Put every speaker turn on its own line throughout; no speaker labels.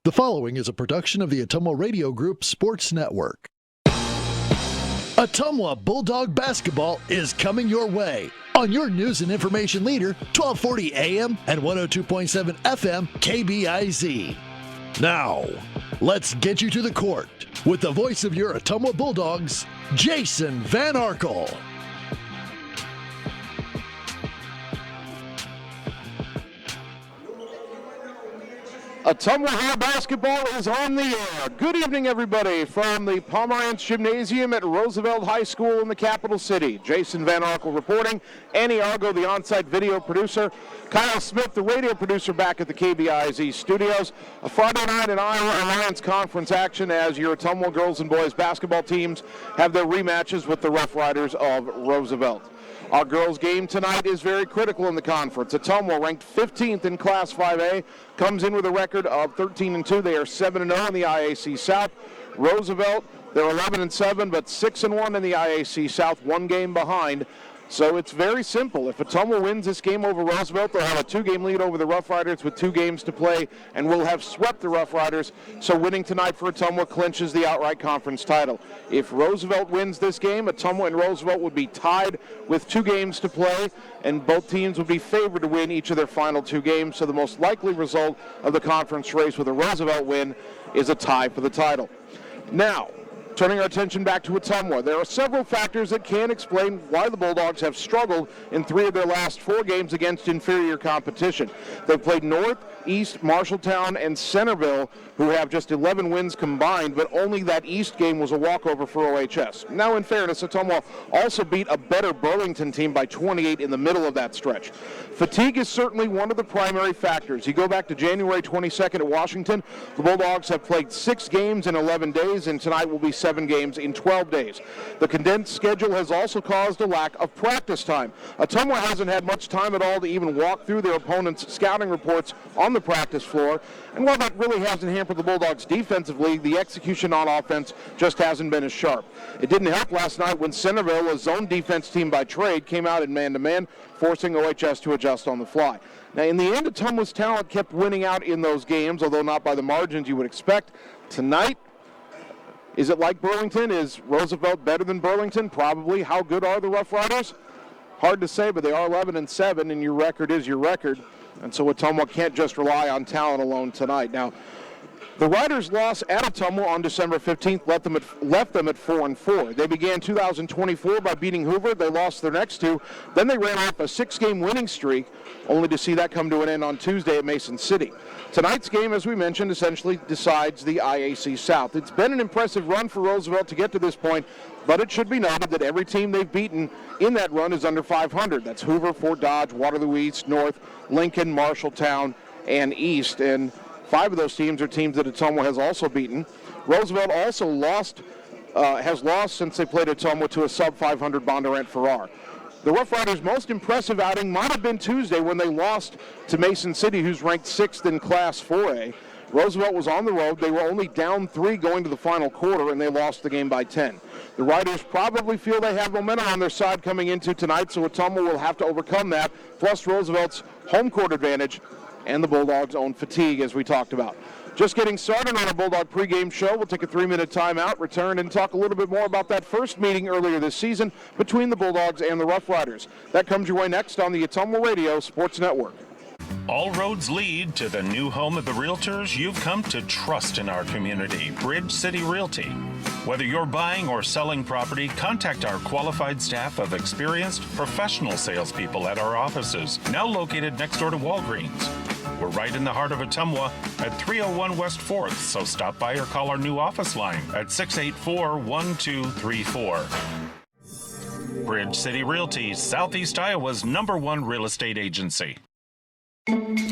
The following is a production of the Ottumwa Radio Group Sports Network. Ottumwa Bulldog basketball is coming your way on your news and information leader, 1240 AM and 102.7 FM KBIZ. Now, let's get you to the court with the voice of your Ottumwa Bulldogs, Jason Van Arkel.
Ottumwa High basketball is on the air. Good evening, everybody, from the Pomerantz Gymnasium at Roosevelt High School in the capital city. Jason Van Arkel reporting. Annie Argo, the on-site video producer. Kyle Smith, the radio producer, back at the KBIZ studios. A Friday night in Iowa Alliance Conference action as your Ottumwa girls and boys basketball teams have their rematches with the Roughriders of Roosevelt. Our girls' game tonight is very critical in the conference. Ottumwa, ranked 15th in Class 5A, comes in with a record of 13-2. They are 7-0 in the IAC South. Roosevelt, they're 11-7, but 6-1 in the IAC South, one game behind. So it's very simple. If Ottumwa wins this game over Roosevelt, they'll have a two-game lead over the Roughriders with 2 games to play, and will have swept the Roughriders. So winning tonight for Ottumwa clinches the outright conference title. If Roosevelt wins this game, Ottumwa and Roosevelt would be tied with 2 games to play, and both teams would be favored to win each of their final 2 games. So the most likely result of the conference race with a Roosevelt win is a tie for the title. Now, turning our attention back to Ottumwa, there are several factors that can explain why the Bulldogs have struggled in 3 of their last 4 games against inferior competition. They've played North, East, Marshalltown, and Centerville, who have just 11 wins combined, but only that East game was a walkover for OHS. Now, in fairness, Ottumwa also beat a better Burlington team by 28 in the middle of that stretch. Fatigue is certainly one of the primary factors. You go back to January 22nd at Washington, the Bulldogs have played 6 games in 11 days, and tonight will be 7 games in 12 days. The condensed schedule has also caused a lack of practice time. Ottumwa hasn't had much time at all to even walk through their opponents' scouting reports on the practice floor, and while that really hasn't hampered the Bulldogs defensively, the execution on offense just hasn't been as sharp. It didn't help last night when Centerville, a zone defense team by trade, came out in man-to-man, forcing OHS to adjust on the fly. Now, in the end, Ottumwa's talent kept winning out in those games, although not by the margins you would expect. Tonight, is it like Burlington? Is Roosevelt better than Burlington? Probably. How good are the Roughriders? Hard to say, but they are 11-7, and your record is your record. And so Ottumwa can't just rely on talent alone tonight. Now, the Riders' loss at Ottumwa on December 15th left them at 4-4. They began 2024 by beating Hoover. They lost their next 2. Then they ran off a 6-game winning streak, only to see that come to an end on Tuesday at Mason City. Tonight's game, as we mentioned, essentially decides the IAC South. It's been an impressive run for Roosevelt to get to this point, but it should be noted that every team they've beaten in that run is under 500. That's Hoover, Fort Dodge, Waterloo East, North, Lincoln, Marshalltown, and East. And 5 of those teams are teams that Ottumwa has also beaten. Roosevelt also has lost since they played Ottumwa to a sub-500 Bondurant Farrar. The Roughriders' most impressive outing might have been Tuesday when they lost to Mason City, who's ranked 6th in Class 4A. Roosevelt was on the road. They were only down 3 going to the final quarter, and they lost the game by 10. The Riders probably feel they have momentum on their side coming into tonight, so Ottumwa will have to overcome that, plus Roosevelt's home court advantage and the Bulldogs' own fatigue, as we talked about. Just getting started on a Bulldog pregame show. We'll take a 3-minute timeout, return, and talk a little bit more about that first meeting earlier this season between the Bulldogs and the Roughriders. That comes your way next on the Ottumwa Radio Sports Network.
All roads lead to the new home of the realtors you've come to trust in our community, Bridge City Realty. Whether you're buying or selling property, contact our qualified staff of experienced professional salespeople at our offices, now located next door to Walgreens. We're right in the heart of Ottumwa at 301 West 4th, so stop by or call our new office line at 684-1234. Bridge City Realty, Southeast Iowa's #1 real estate agency.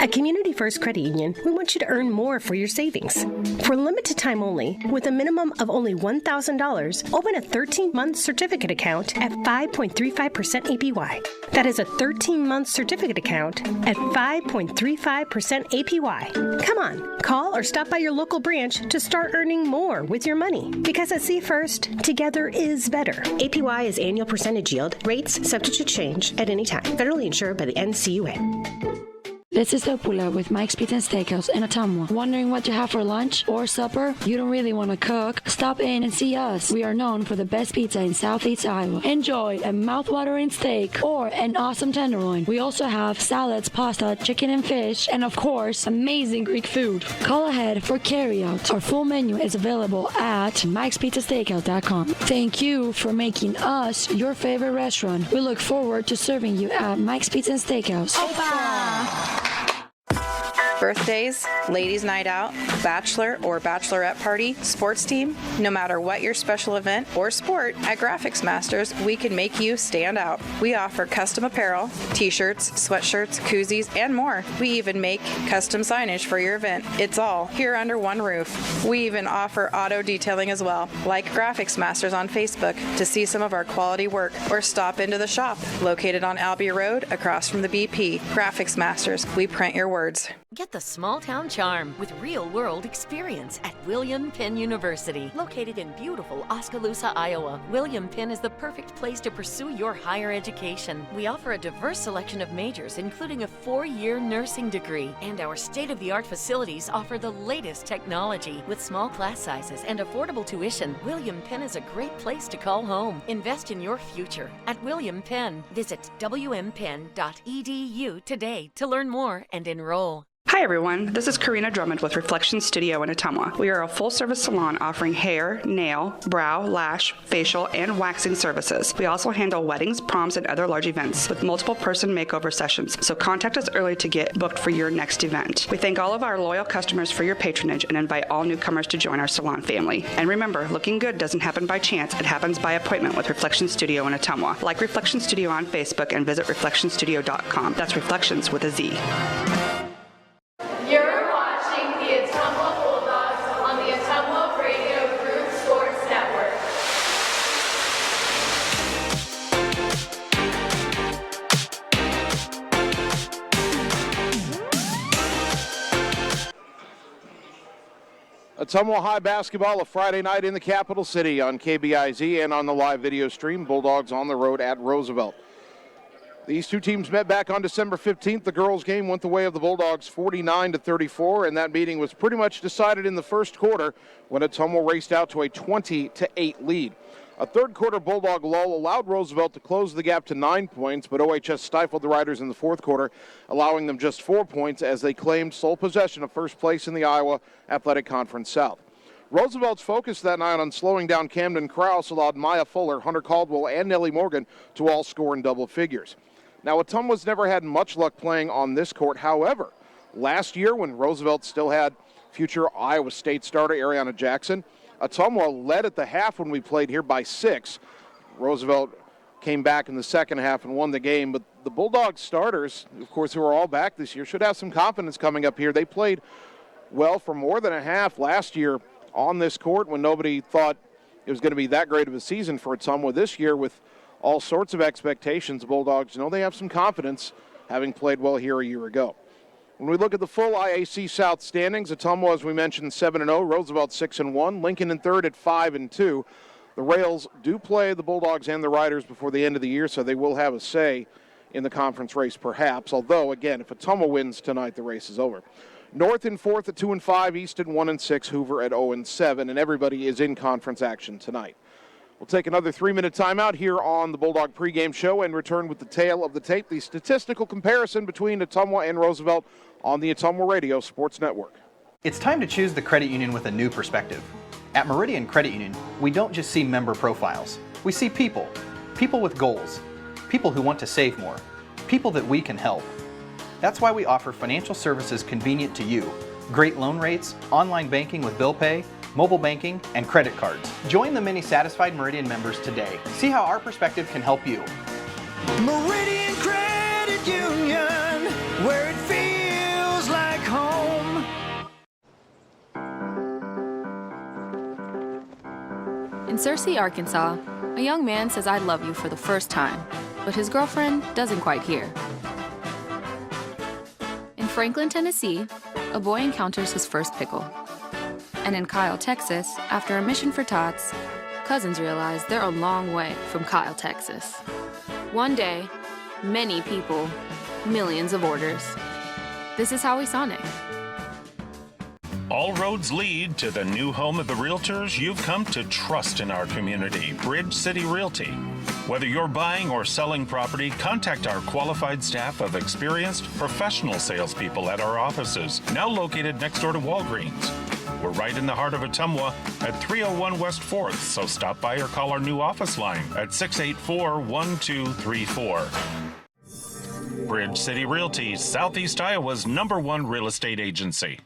At Community First Credit Union, we want you to earn more for your savings. For a limited time only, with a minimum of only $1,000, open a 13-month certificate account at 5.35% APY. That is a 13-month certificate account at 5.35% APY. Come on, call or stop by your local branch to start earning more with your money. Because at C First, together is better. APY is annual percentage yield. Rates subject to change at any time. Federally insured by the NCUA.
This is Opula with Mike's Pizza and Steakhouse in Ottumwa. Wondering what to have for lunch or supper? You don't really want to cook? Stop in and see us. We are known for the best pizza in Southeast Iowa. Enjoy a mouth-watering steak or an awesome tenderloin. We also have salads, pasta, chicken and fish, and of course, amazing Greek food. Call ahead for carryout. Our full menu is available at mikespizzasteakhouse.com. Thank you for making us your favorite restaurant. We look forward to serving you at Mike's Pizza and Steakhouse. Opa!
Birthdays, ladies' night out, bachelor or bachelorette party, sports team, no matter what your special event or sport, at Graphics Masters, we can make you stand out. We offer custom apparel, t-shirts, sweatshirts, koozies, and more. We even make custom signage for your event. It's all here under one roof. We even offer auto detailing as well. Like Graphics Masters on Facebook to see some of our quality work, or stop into the shop located on Albee Road across from the BP. Graphics Masters, we print your words.
Get the small town charm with real-world experience at William Penn University. Located in beautiful Oskaloosa, Iowa, William Penn is the perfect place to pursue your higher education. We offer a diverse selection of majors, including a 4-year nursing degree. And our state-of-the-art facilities offer the latest technology. With small class sizes and affordable tuition, William Penn is a great place to call home. Invest in your future at William Penn. Visit wmpenn.edu today to learn more and enroll.
Hi everyone, this is Karina Drummond with Reflection Studio in Ottumwa. We are a full-service salon offering hair, nail, brow, lash, facial, and waxing services. We also handle weddings, proms, and other large events with multiple person makeover sessions, so contact us early to get booked for your next event. We thank all of our loyal customers for your patronage and invite all newcomers to join our salon family. And remember, looking good doesn't happen by chance, it happens by appointment with Reflection Studio in Ottumwa. Like Reflection Studio on Facebook and visit reflectionstudio.com. That's Reflections with a Z.
You're watching the Ottumwa Bulldogs on the Ottumwa Radio Group Sports Network.
Ottumwa High basketball, a Friday night in the capital city on KBIZ and on the live video stream. Bulldogs on the road at Roosevelt. These two teams met back on December 15th. The girls' game went the way of the Bulldogs 49-34, and that meeting was pretty much decided in the first quarter when Ottumwa raced out to a 20-8 lead. A third-quarter Bulldog lull allowed Roosevelt to close the gap to 9 points, but OHS stifled the Riders in the fourth quarter, allowing them just 4 points as they claimed sole possession of first place in the Iowa Athletic Conference South. Roosevelt's focus that night on slowing down Camden Krause allowed Maya Fuller, Hunter Caldwell, and Nellie Morgan to all score in double figures. Now, Ottumwa's never had much luck playing on this court. However, last year when Roosevelt still had future Iowa State starter Ariana Jackson, Ottumwa led at the half when we played here by 6. Roosevelt came back in the second half and won the game, but the Bulldogs starters, of course, who are all back this year, should have some confidence coming up here. They played well for more than a half last year on this court when nobody thought it was going to be that great of a season for Ottumwa. This year with all sorts of expectations, the Bulldogs, they have some confidence having played well here a year ago. When we look at the full IAC South standings, Ottumwa, as we mentioned, 7-0, Roosevelt 6-1, Lincoln in third at 5-2. The Rails do play the Bulldogs and the Riders before the end of the year, so they will have a say in the conference race perhaps, although, again, if Ottumwa wins tonight, the race is over. North in fourth at 2-5, East at 1-6, Hoover at 0-7, and everybody is in conference action tonight. We'll take another 3-minute timeout here on the Bulldog pregame show and return with the tail of the tape, the statistical comparison between Ottumwa and Roosevelt on the Ottumwa Radio Sports Network.
It's time to choose the credit union with a new perspective. At Meridian Credit Union, we don't just see member profiles. We see people. People with goals. People who want to save more. People that we can help. That's why we offer financial services convenient to you. Great loan rates, online banking with bill pay, mobile banking, and credit cards. Join the many satisfied Meridian members today. See how our perspective can help you.
Meridian Credit Union, where it feels like home.
In Searcy, Arkansas, a young man says I love you for the first time, but his girlfriend doesn't quite hear. In Franklin, Tennessee, a boy encounters his first pickle. And in Kyle, Texas, after a mission for tots, cousins realize they're a long way from Kyle, Texas. One day, many people, millions of orders. This is Howie Sonic.
All roads lead to the new home of the realtors you've come to trust in our community, Bridge City Realty. Whether you're buying or selling property, contact our qualified staff of experienced professional salespeople at our offices, now located next door to Walgreens. We're right in the heart of Ottumwa at 301 West 4th, so stop by or call our new office line at 684-1234. Bridge City Realty, Southeast Iowa's #1 real estate agency.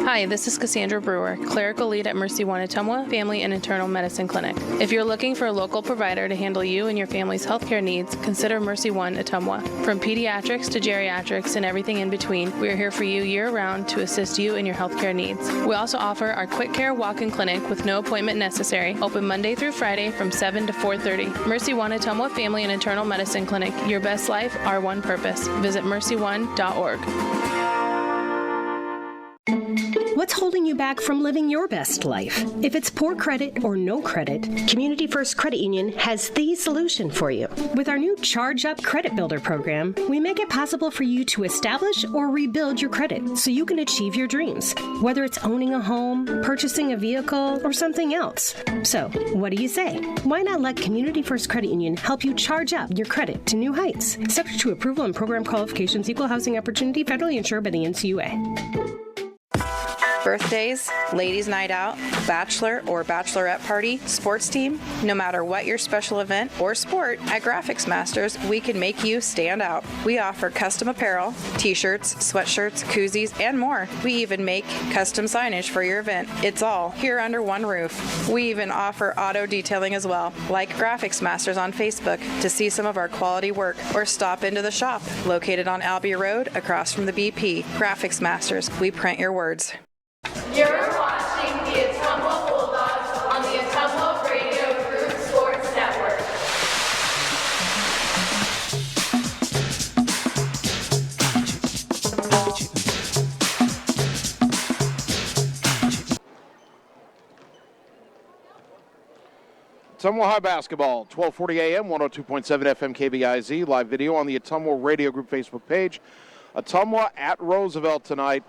Hi, this is Cassandra Brewer, clerical lead at Mercy One Ottumwa Family and Internal Medicine Clinic. If you're looking for a local provider to handle you and your family's healthcare needs, consider Mercy One Ottumwa. From pediatrics to geriatrics and everything in between, we are here for you year-round to assist you in your healthcare needs. We also offer our quick care walk-in clinic with no appointment necessary, open Monday through Friday from 7 to 4:30. Mercy One Ottumwa Family and Internal Medicine Clinic. Your best life, our one purpose. Visit mercyone.org.
What's holding you back from living your best life? If it's poor credit or no credit, Community First Credit Union has the solution for you. With our new Charge Up Credit Builder program, we make it possible for you to establish or rebuild your credit so you can achieve your dreams, whether it's owning a home, purchasing a vehicle, or something else. So, what do you say? Why not let Community First Credit Union help you charge up your credit to new heights? Subject to approval and program qualifications, equal housing opportunity, federally insured by the NCUA.
Birthdays, ladies' night out, bachelor or bachelorette party, sports team, no matter what your special event or sport, at Graphics Masters, we can make you stand out. We offer custom apparel, t-shirts, sweatshirts, koozies, and more. We even make custom signage for your event. It's all here under one roof. We even offer auto detailing as well. Like Graphics Masters on Facebook to see some of our quality work, or stop into the shop located on Albia Road across from the BP. Graphics Masters, we print your words.
You're watching the Ottumwa Bulldogs on the Ottumwa Radio Group Sports Network.
Ottumwa High Basketball, 1240 AM, 102.7 FM KBIZ. Live video on the Ottumwa Radio Group Facebook page. Ottumwa at Roosevelt tonight.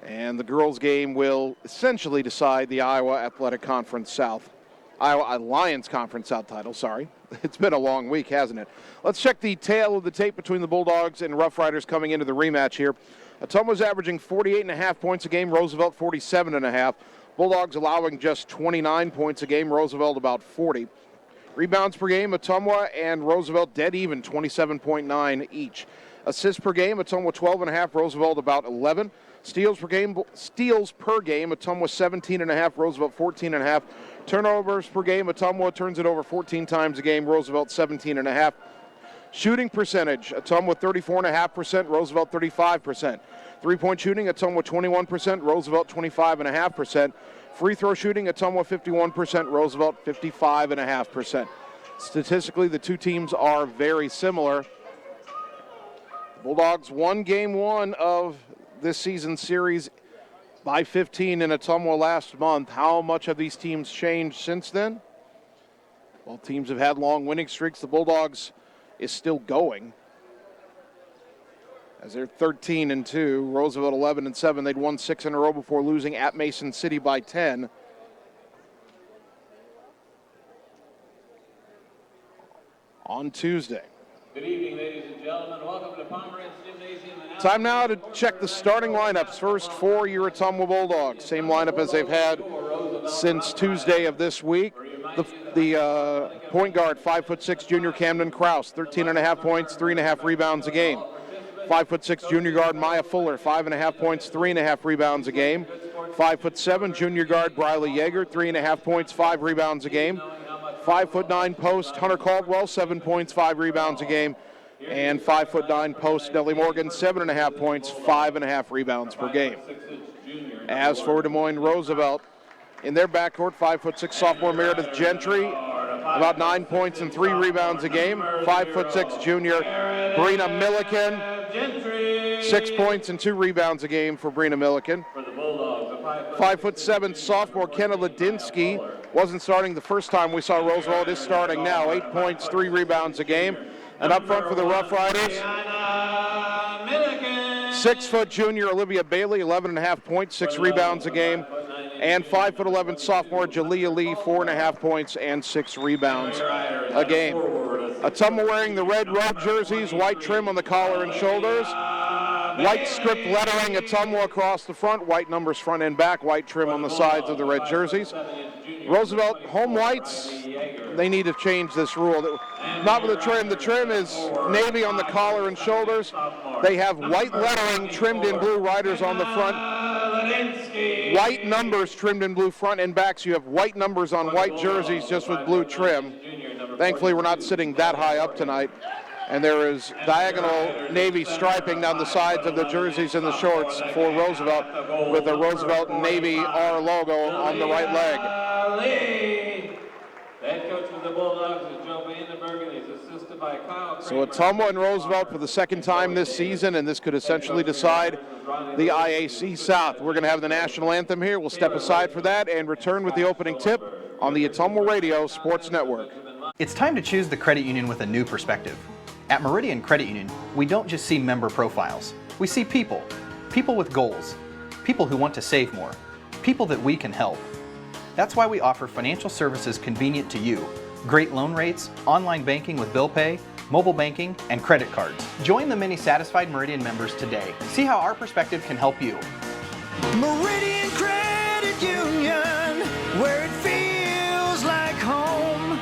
And the girls' game will essentially decide the Iowa Athletic Conference South. Iowa Alliance Conference South title, sorry. It's been a long week, hasn't it? Let's check the tail of the tape between the Bulldogs and Roughriders coming into the rematch here. Ottumwa's averaging 48.5 points a game, Roosevelt 47.5. Bulldogs allowing just 29 points a game, Roosevelt about 40. Rebounds per game, Ottumwa and Roosevelt dead even, 27.9 each. Assists per game, Ottumwa 12.5, Roosevelt about 11. Steals per game, Ottumwa 17.5, Roosevelt 14.5. Turnovers per game, Ottumwa turns it over 14 times a game, Roosevelt 17.5. Shooting percentage, Ottumwa 34.5%, Roosevelt 35%. Three-point shooting, Ottumwa 21%, Roosevelt 25.5%. Free throw shooting, Ottumwa 51%, Roosevelt 55.5%. Statistically, the two teams are very similar. Bulldogs won game one of this season's series by 15 in Ottumwa last month. How much have these teams changed since then? Well, teams have had long winning streaks. The Bulldogs is still going, as they're 13-2. Roosevelt 11-7. They'd won 6 in a row before losing at Mason City by 10. On Tuesday.
Good evening, ladies and gentlemen. Welcome to Pomerantz Gymnasium.
Time now to check the starting lineups. First for your Ottumwa Bulldogs. Same lineup as they've had since Tuesday of this week. The point guard, 5'6" junior Camden Kraus, 13.5 points, 3.5 rebounds a game. 5'6" junior guard Maya Fuller, 5.5 points, 3.5 rebounds a game. 5'7" junior guard Briley Yeager, 3.5 points, 5 rebounds a game. 5'9" post Hunter Caldwell, 7 points, 5 rebounds a game. And 5'9" post Nellie Morgan, 7.5 points, 5.5 rebounds per game. As for Des Moines Roosevelt, in their backcourt, 5'6" sophomore Meredith Gentry, about 9 points and 3 rebounds a game. 5'6" junior Brina Milliken, 6 points and 2 rebounds a game for Brina Milliken. 5'7" sophomore Kenna Ladinsky wasn't starting the first time we saw Roosevelt, is starting now. 8 points, 3 rebounds a game. And up front for the Roughriders, 6-foot junior Olivia Bailey, 11.5 points, 6 rebounds a game. And 5'11" sophomore Jalea Lee, 4.5 points and 6 rebounds a game. Ottumwa wearing the red robe jerseys, white trim on the collar and shoulders. White script lettering Ottumwa across the front, white numbers front and back, white trim on the sides of the red jerseys. Roosevelt home whites, they need to change this rule. Not with the trim. The trim is navy on the collar and shoulders. They have white lettering trimmed in blue, Riders on the front. White numbers trimmed in blue front and back, so you have white numbers on white jerseys just with blue trim. Thankfully, we're not sitting that high up tonight. And there is diagonal navy striping down the sides of the jerseys and the shorts for Roosevelt with a Roosevelt Navy R logo on the right leg.
Head coach for the Bulldogs is Joe Vandenberg, and he's assisted by Kyle.
So Ottumwa and Roosevelt for the second time this season, and this could essentially decide the IAC South. We're going to have the national anthem here. We'll step aside for that and return with the opening tip on the Ottumwa Radio Sports Network.
It's time to choose the credit union with a new perspective. At Meridian Credit Union, we don't just see member profiles. We see people. People with goals. People who want to save more. People that we can help. That's why we offer financial services convenient to you. Great loan rates, online banking with bill pay, mobile banking, and credit cards. Join the many satisfied Meridian members today. See how our perspective can help you.
Meridian Credit Union, where it feels like home.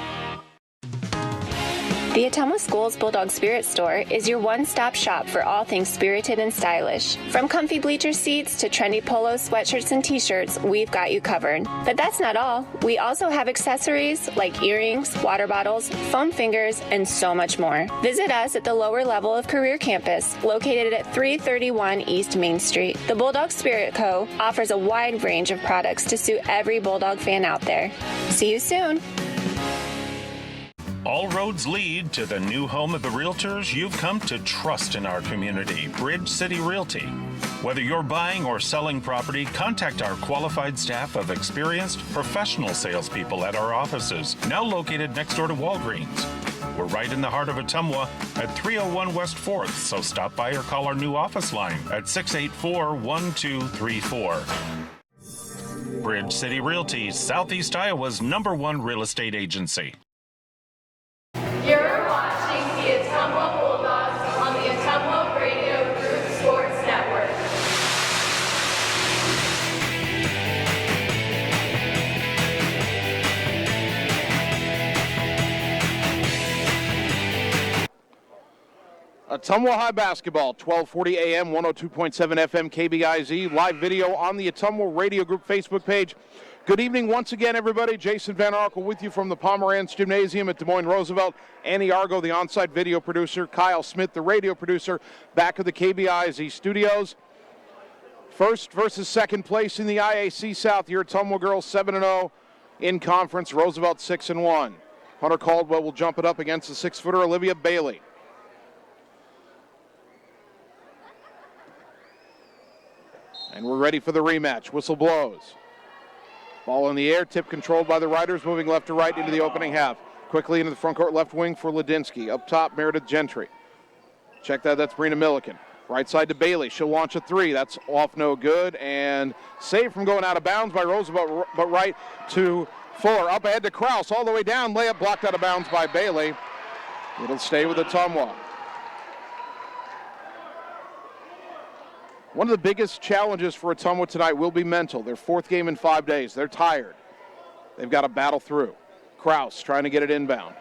The Ottumwa Schools Bulldog Spirit Store is your one-stop shop for all things spirited and stylish. From comfy bleacher seats to trendy polos, sweatshirts, and t-shirts, we've got you covered. But that's not all. We also have accessories like earrings, water bottles, foam fingers, and so much more. Visit us at the lower level of Career Campus, located at 331 East Main Street. The Bulldog Spirit Co. offers a wide range of products to suit every Bulldog fan out there. See you soon.
All roads lead to the new home of the realtors you've come to trust in our community, Bridge City Realty. Whether you're buying or selling property, contact our qualified staff of experienced professional salespeople at our offices, now located next door to Walgreens. We're right in the heart of Ottumwa at 301 West 4th, so stop by or call our new office line at 684-1234. Bridge City Realty, Southeast Iowa's #1 real estate agency.
You're watching the Ottumwa Bulldogs on the Ottumwa Radio Group Sports Network.
Ottumwa High Basketball, 1240 AM, 102.7 FM, KBIZ. Live video on the Ottumwa Radio Group Facebook page. Good evening once again, everybody. Jason Van Arkel with you from the Pomerantz Gymnasium at Des Moines Roosevelt. Annie Argo, the on-site video producer. Kyle Smith, the radio producer, back at the KBIZ studios. First versus second place in the IAC South. Your Ottumwa girls 7-0 in conference. Roosevelt 6-1. Hunter Caldwell will jump it up against the 6-footer Olivia Bailey. And we're ready for the rematch. Whistle blows. Ball in the air, tip controlled by the Riders, moving left to right into the opening half. Quickly into the front court left wing for Ladinsky. Up top, Meredith Gentry. Check that, that's Brina Milliken. Right side to Bailey. She'll launch a three. That's off no good. And saved from going out of bounds by Roosevelt, but right to Fuller. Up ahead to Kraus, all the way down. Layup blocked out of bounds by Bailey. It'll stay with Ottumwa. One of the biggest challenges for Ottumwa tonight will be mental. Their fourth game in 5 days. They're tired. They've got to battle through. Kraus trying to get it inbound.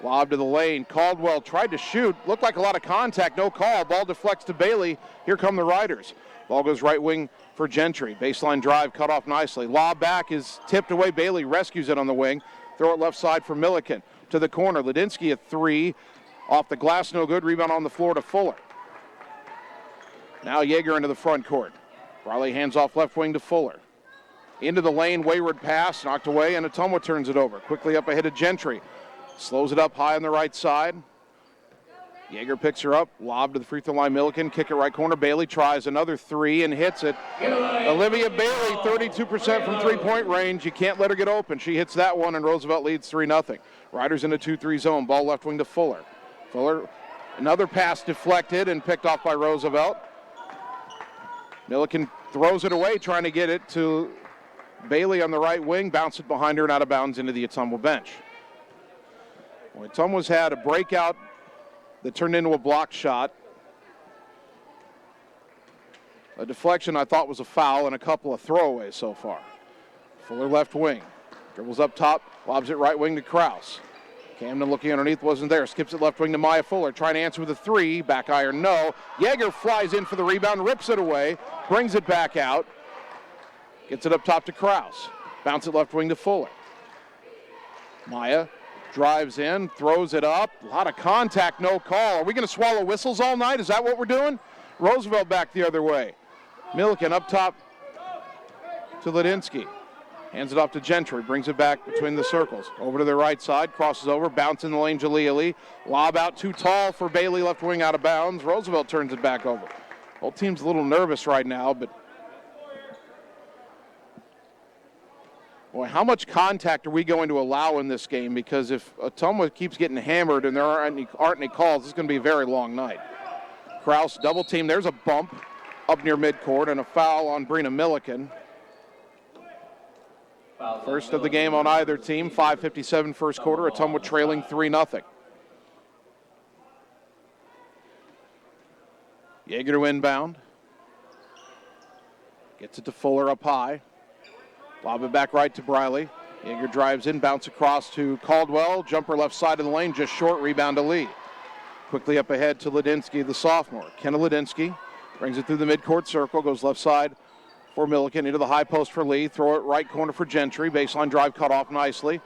Lob to the lane. Caldwell tried to shoot. Looked like a lot of contact. No call. Ball deflects to Bailey. Here come the Riders. Ball goes right wing for Gentry. Baseline drive cut off nicely. Lob back is tipped away. Bailey rescues it on the wing. Throw it left side for Milliken. To the corner. Ladinsky at three. Off the glass, no good. Rebound on the floor to Fuller. Now Yeager into the front court. Riley hands off left wing to Fuller. Into the lane, wayward pass, knocked away, and Ottumwa turns it over. Quickly up ahead of Gentry. Slows it up high on the right side. Yeager picks her up, lob to the free throw line. Milliken, kick it right corner. Bailey tries another three and hits it. Olivia Bailey, 32% from three-point range. You can't let her get open. She hits that one, and Roosevelt leads 3-0. Riders in a 2-3 zone. Ball left wing to Fuller. Fuller, another pass deflected and picked off by Roosevelt. Milliken throws it away, trying to get it to Bailey on the right wing. Bounce it behind her and out of bounds into the Ottumwa bench. Well, Ottumwa's had a breakout that turned into a block shot. A deflection I thought was a foul and a couple of throwaways so far. Fuller left wing. Dribbles up top, lobs it right wing to Kraus. Camden looking underneath, wasn't there. Skips it left wing to Maya Fuller, trying to answer with a three. Back iron, no. Yeager flies in for the rebound, rips it away, brings it back out. Gets it up top to Kraus. Bounce it left wing to Fuller. Maya drives in, throws it up. A lot of contact, no call. Are we going to swallow whistles all night? Is that what we're doing? Roosevelt back the other way. Milliken up top to Ladinsky. Hands it off to Gentry, brings it back between the circles. Over to the right side, crosses over, bounce in the lane, Jalili. Lob out too tall for Bailey, left wing out of bounds. Roosevelt turns it back over. Whole team's a little nervous right now, but boy, how much contact are we going to allow in this game? Because if Ottumwa keeps getting hammered and there aren't any calls, it's going to be a very long night. Kraus double team, there's a bump up near midcourt and a foul on Brina Milliken. First of the game on either team, 5:57 first quarter, Ottumwa trailing 3-0. Yeager to inbound. Gets it to Fuller up high. Lob it back right to Briley. Yeager drives in, bounce across to Caldwell. Jumper left side of the lane, just short, rebound to Lee. Quickly up ahead to Ladinsky, the sophomore. Kenna Ladinsky brings it through the midcourt circle, goes left side for Milliken, into the high post for Lee. Throw it right corner for Gentry. Baseline drive cut off nicely.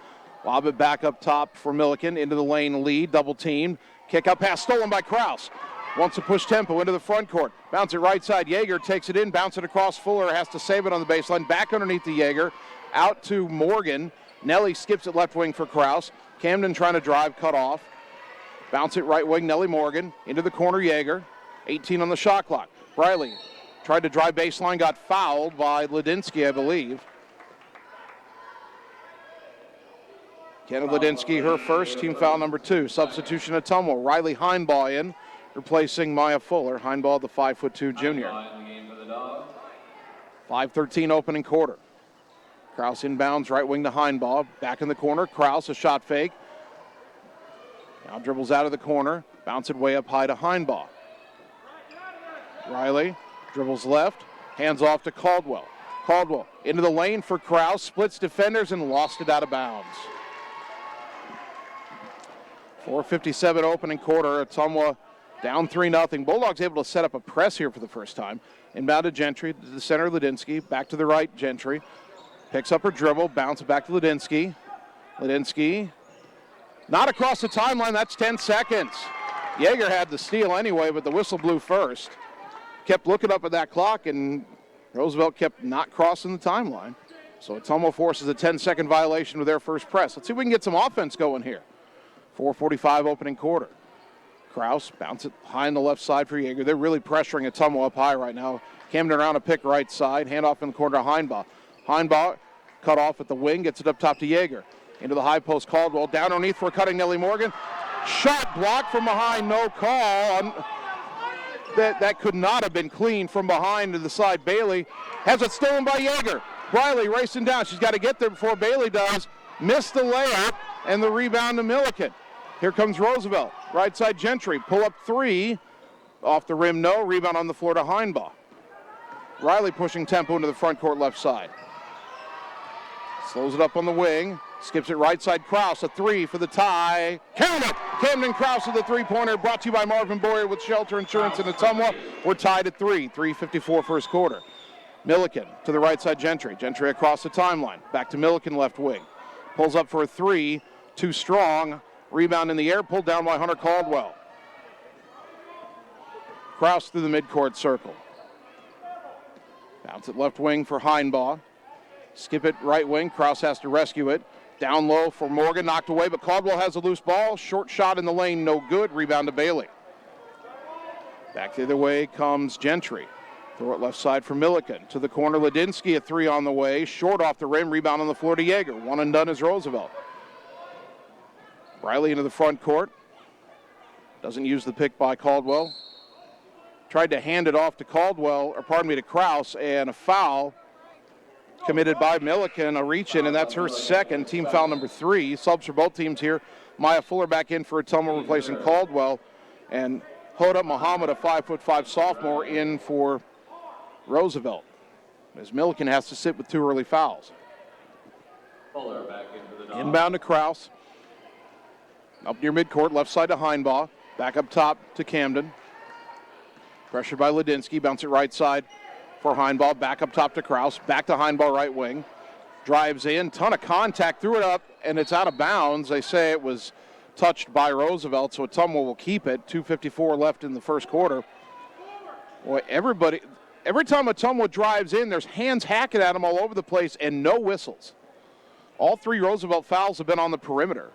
Lob it back up top for Milliken, into the lane, Lee, double team. Kick out pass stolen by Kraus. Wants to push tempo into the front court. Bounce it right side. Yeager takes it in, bounce it across. Fuller has to save it on the baseline. Back underneath to Yeager. Out to Morgan. Nelly skips it left wing for Kraus. Camden trying to drive, cut off. Bounce it right wing, Nelly Morgan. Into the corner, Yeager. 18 on the shot clock. Briley tried to drive baseline, got fouled by Ladinsky, I believe. Kenna Ladinsky, her first, team foul number 2. Substitution of Ottumwa. Riley Heinbaugh in, replacing Maya Fuller. Heinbaugh, the 5'2" junior. 5:13 opening quarter. Kraus inbounds, right wing to Heinbaugh. Back in the corner, Kraus, a shot fake. Now dribbles out of the corner, bounce it way up high to Heinbaugh. Riley dribbles left, hands off to Caldwell. Caldwell into the lane for Kraus, splits defenders and lost it out of bounds. 4:57 opening quarter. Ottumwa down 3-0. Bulldogs able to set up a press here for the first time. Inbound to Gentry, to the center, Ladinsky. Back to the right, Gentry. Picks up her dribble, bounce it back to Ladinsky. Ladinsky, not across the timeline, that's 10 seconds. Yeager had the steal anyway, but the whistle blew first. Kept looking up at that clock, and Roosevelt kept not crossing the timeline. So Ottumwa forces a 10-second violation with their first press. Let's see if we can get some offense going here. 4:45 opening quarter. Kraus bounce it high on the left side for Yeager. They're really pressuring Ottumwa up high right now. Camden around a pick right side. Hand off in the corner to Heinbaugh. Heinbaugh cut off at the wing, gets it up top to Yeager. Into the high post, Caldwell. Down underneath for cutting Nelly Morgan. Shot blocked from behind, no call. That could not have been clean from behind to the side. Bailey has it stolen by Yeager. Briley racing down. She's got to get there before Bailey does. Missed the layup and the rebound to Milliken. Here comes Roosevelt. Right side Gentry. Pull up 3. Off the rim, no. Rebound on the floor to Heinbaugh. Riley pushing tempo into the front court left side. Slows it up on the wing. Skips it right side. Kraus, a 3 for the tie. Count it! Camden Kraus with the three-pointer. Brought to you by Marvin Boyer with Shelter Insurance in Ottumwa. We're tied at 3. 3:54 first quarter. Milliken to the right side, Gentry. Gentry across the timeline. Back to Milliken left wing. Pulls up for a 3. Too strong. Rebound in the air. Pulled down by Hunter Caldwell. Kraus through the midcourt circle. Bounce it left wing for Heinbaugh. Skip it right wing. Kraus has to rescue it. Down low for Morgan, knocked away, but Caldwell has a loose ball. Short shot in the lane, no good. Rebound to Bailey. Back the other way comes Gentry. Throw it left side for Milliken. To the corner, Ladinsky, a 3 on the way. Short off the rim, rebound on the floor to Yeager. One and done is Roosevelt. Riley into the front court. Doesn't use the pick by Caldwell. tried to hand it off to to Kraus, and a foul committed by Milliken, a reach-in, and that's her second, team foul number 3. Subs for both teams here. Maya Fuller back in for Ottumwa replacing Caldwell, and Hoda Muhammad, a 5'5" sophomore, in for Roosevelt, as Milliken has to sit with 2 early fouls.
Fuller back into the Dogs.
Inbound to Kraus. Up near midcourt, left side to Heinbaugh. Back up top to Camden. Pressured by Ladinsky, bounce it right side for Heinbaugh. Back up top to Kraus. Back to Heinbaugh, right wing. Drives in, ton of contact, threw it up, and it's out of bounds. They say it was touched by Roosevelt, so Ottumwa will keep it. 2:54 left in the first quarter. Boy, every time Ottumwa drives in, there's hands hacking at him all over the place and no whistles. All 3 Roosevelt fouls have been on the perimeter.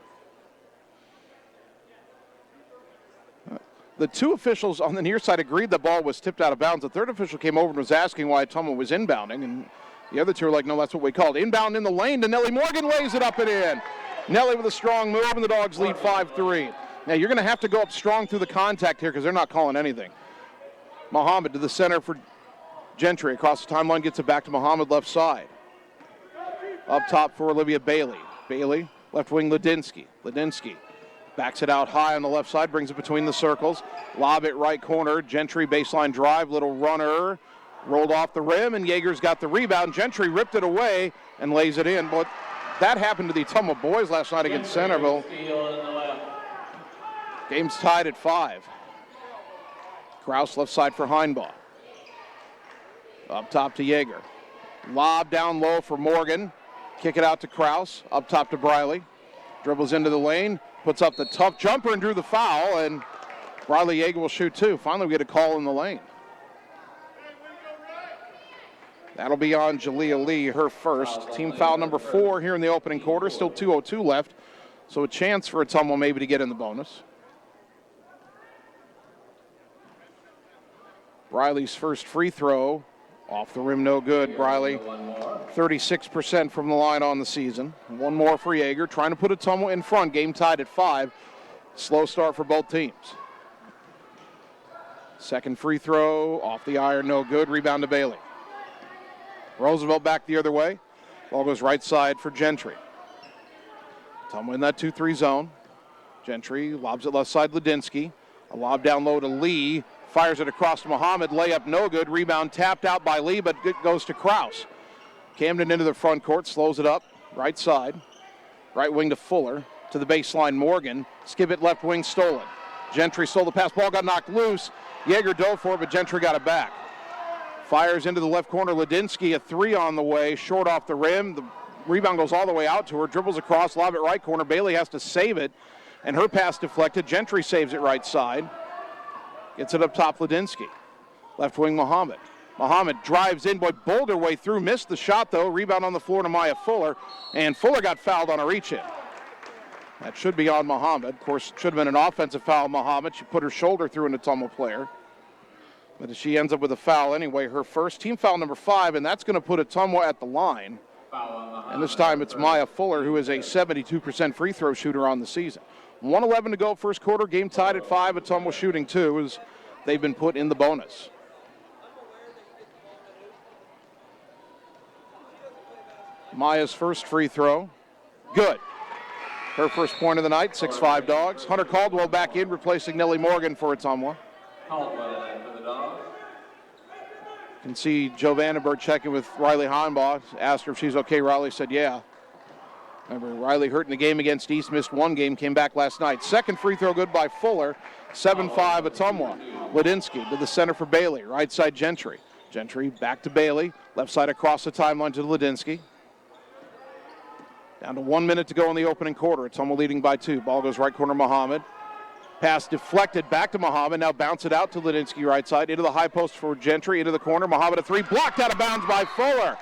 The 2 officials on the near side agreed the ball was tipped out of bounds. The 3rd official came over and was asking why Ottumwa was inbounding, and the other 2 are like, no, that's what we called. Inbound in the lane to Nellie Morgan, lays it up and in. Nellie with a strong move, and the Dogs lead 5-3. Now, you're going to have to go up strong through the contact here because they're not calling anything. Muhammad to the center for Gentry. Across the timeline, gets it back to Muhammad, left side. Up top for Olivia Bailey. Bailey, left wing Ladinsky. Ladinsky backs it out high on the left side, brings it between the circles. Lob it right corner. Gentry baseline drive, little runner. Rolled off the rim, and Yeager's got the rebound. Gentry ripped it away and lays it in. But that happened to the Ottumwa boys last night against Centerville. Game's tied at 5. Kraus left side for Heinbaugh. Up top to Yeager. Lob down low for Morgan. Kick it out to Kraus. Up top to Briley. Dribbles into the lane. Puts up the tough jumper and drew the foul. And Briley Yeager will shoot 2. Finally, we get a call in the lane. That'll be on Jalea Lee, her first. Team foul number 4 here in the opening quarter. Still 2:02 left. So a chance for Ottumwa maybe to get in the bonus. Briley's first free throw. Off the rim, no good. Briley, 36% from the line on the season. 1 more for Yeager, trying to put Ottumwa in front. Game tied at 5. Slow start for both teams. Second free throw, off the iron, no good. Rebound to Bailey. Roosevelt back the other way. Ball goes right side for Gentry. Ottumwa in that 2-3 zone. Gentry lobs it left side, Ladinsky. A lob down low to Lee. Fires it across to Muhammad. Layup no good. Rebound tapped out by Lee, but it goes to Kraus. Camden into the front court. Slows it up. Right side. Right wing to Fuller. To the baseline, Morgan. Skip it left wing, stolen. Gentry stole the pass. Ball got knocked loose. Yeager dove for it, but Gentry got it back. Fires into the left corner. Ladinsky, a 3 on the way. Short off the rim. The rebound goes all the way out to her. Dribbles across. Lob it right corner. Bailey has to save it. And her pass deflected. Gentry saves it right side. Gets it up top, Ladinsky. Left wing, Muhammad. Muhammad drives in, boy, bowled her way through. Missed the shot, though. Rebound on the floor to Maya Fuller. And Fuller got fouled on a reach-in. That should be on Muhammad. Of course, it should have been an offensive foul on Muhammad. She put her shoulder through an Ottumwa player. But she ends up with a foul anyway. Her first, team foul number 5, and that's going to put Ottumwa at the line. And this time it's Maya Fuller, who is a 72% free throw shooter on the season. 1:11 to go first quarter. Game tied at 5. Ottumwa shooting 2 as they've been put in the bonus. Maya's first free throw. Good. Her first point of the night, 6-5 Dogs. Hunter Caldwell back in, replacing Nellie Morgan for Ottumwa.
Caldwell for the Dogs.
You can see Joe Vandenberg checking with Riley Heinbaugh. Asked her if she's okay. Riley said, yeah. Remember, Riley hurt in the game against East, missed 1 game, came back last night. Second free throw good by Fuller. 7-5 Ottumwa. Ladinsky to the center for Bailey. Right side, Gentry. Gentry back to Bailey. Left side across the timeline to Ladinsky. Down to 1 minute to go in the opening quarter. Ottumwa leading by 2. Ball goes right corner, Muhammad. Pass deflected back to Muhammad. Now bounce it out to Ladinsky right side. Into the high post for Gentry. Into the corner. Muhammad a 3. Blocked out of bounds by Fuller.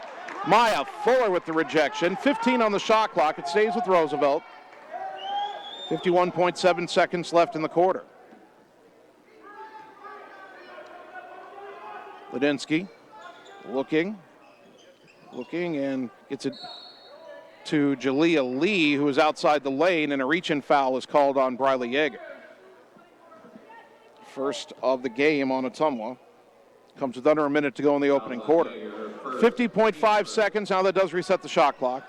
Maya Fuller with the rejection. 15 on the shot clock. It stays with Roosevelt. 51.7 seconds left in the quarter. Ladinsky looking, and gets it to Jalea Lee, who is outside the lane, and a reach-in foul is called on Briley Yeager. First of the game on Ottumwa. Comes with under a minute to go in the opening quarter. 50.5 seconds. Now that does reset the shot clock.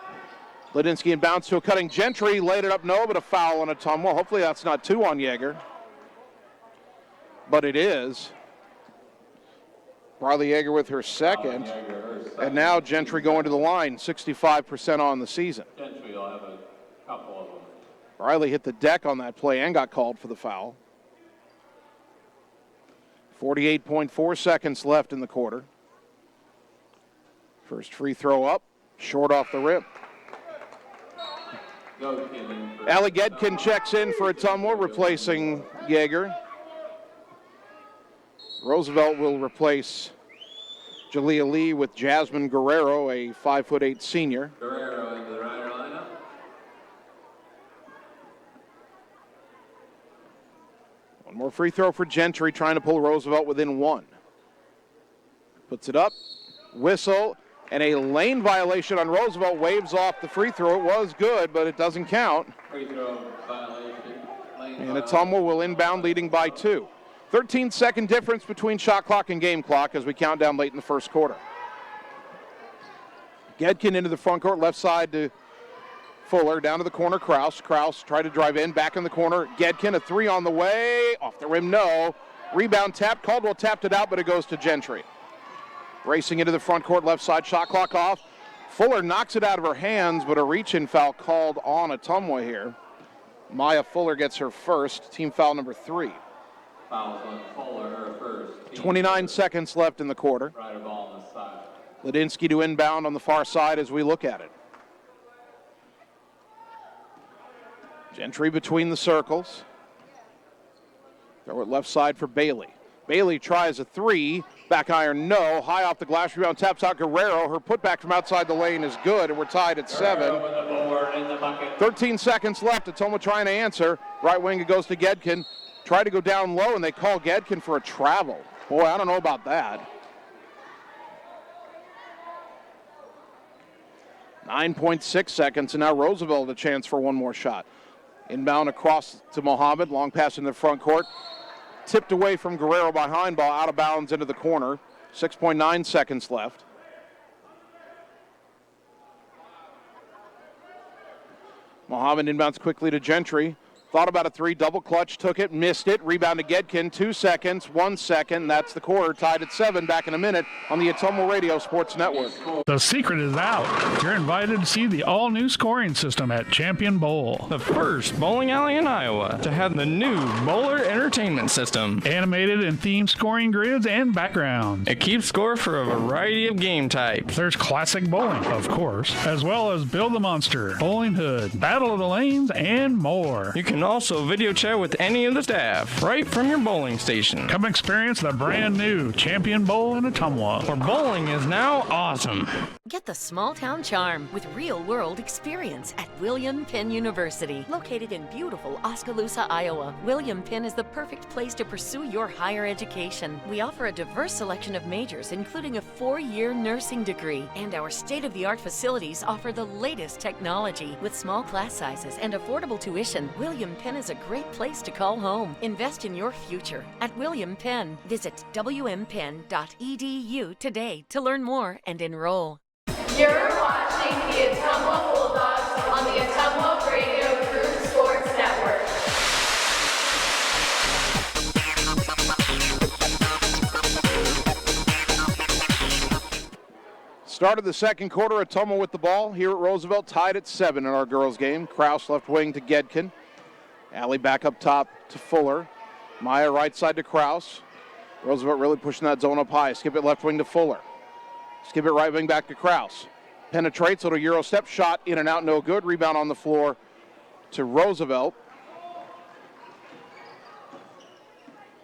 Ladinsky inbounds to a cutting Gentry. Laid it up, no, but a foul on Ottumwa. Hopefully that's not 2 on Yeager. But it is. Briley Yeager with her second. And now Gentry going to the line, 65% on the season.
Gentry will have a couple of them.
Briley hit the deck on that play and got called for the foul. 48.4 seconds left in the quarter. First free throw up, short off the rim. Allie Gedkin checks in for Ottumwa, replacing Yeager. Roosevelt will replace Jalea Lee with Jasmine Guerrero, a 5'8" senior.
Guerrero into the Rider lineup.
One more free throw for Gentry, trying to pull Roosevelt within 1. Puts it up, whistle, and a lane violation on Roosevelt. Waves off the free throw. It was good, but it doesn't count.
Free throw violation.
And Ottumwa will inbound, leading by 2. 13-second difference between shot clock and game clock as we count down late in the first quarter. Gedkin into the front court, left side to Fuller, down to the corner, Kraus. Kraus tried to drive in, back in the corner. Gedkin, a 3 on the way, off the rim, no. Rebound tapped, Caldwell tapped it out, but it goes to Gentry. Racing into the front court, left side, shot clock off. Fuller knocks it out of her hands, but a reach-in foul called on Ottumwa here. Maya Fuller gets her first, team foul number 3.
Fouls on Fuller, her first.
29 seconds left in the quarter.
Rider ball on the side.
Ladinsky to inbound on the far side as we look at it. Gentry between the circles. Throw it left side for Bailey. Bailey tries a 3. Back iron, no. High off the glass, rebound, taps out Guerrero. Her putback from outside the lane is good, and we're tied at 7. 13 seconds left. Ottumwa trying to answer. Right wing, it goes to Gedkin. Try to go down low, and they call Gedkin for a travel. Boy, I don't know about that. 9.6 seconds, and now Roosevelt a chance for one more shot. Inbound across to Mohammed. Long pass in the front court. Tipped away from Guerrero behind ball, out of bounds into the corner. 6.9 seconds left. Mohammed inbounds quickly to Gentry. Thought about a 3, double clutch, took it, missed it. Rebound to Gedkin, 2 seconds, 1 second. That's the quarter, tied at 7. Back in a minute on the Ottumwa Radio Sports Network.
The secret is out. You're invited to see the all-new scoring system at Champion Bowl.
The first bowling alley in Iowa to have the new Bowler Entertainment System.
Animated and themed scoring grids and backgrounds.
It keeps score for a variety of game types.
There's classic bowling, of course, as well as Build the Monster, Bowling Hood, Battle of the Lanes, and more.
You can also video chat with any of the staff right from your bowling station.
Come experience the brand new Champion Bowl in Ottumwa,
where bowling is now awesome.
Get the small town charm with real world experience at William Penn University. Located in beautiful Oskaloosa, Iowa, William Penn is the perfect place to pursue your higher education. We offer a diverse selection of majors, including a 4-year nursing degree, and our state-of-the-art facilities offer the latest technology. With small class sizes and affordable tuition, William Penn is a great place to call home. Invest in your future at William Penn. Visit wmpenn.edu today to learn more and enroll.
You're watching the Ottumwa Bulldogs on the Ottumwa Radio Group Sports Network.
Start of the second quarter, Ottumwa with the ball here at Roosevelt, tied at 7 in our girls game. Kraus left wing to Gedkin. Allie back up top to Fuller. Maya right side to Kraus. Roosevelt really pushing that zone up high. Skip it left wing to Fuller. Skip it right wing back to Kraus. Penetrates, little Euro step shot, in and out, no good. Rebound on the floor to Roosevelt.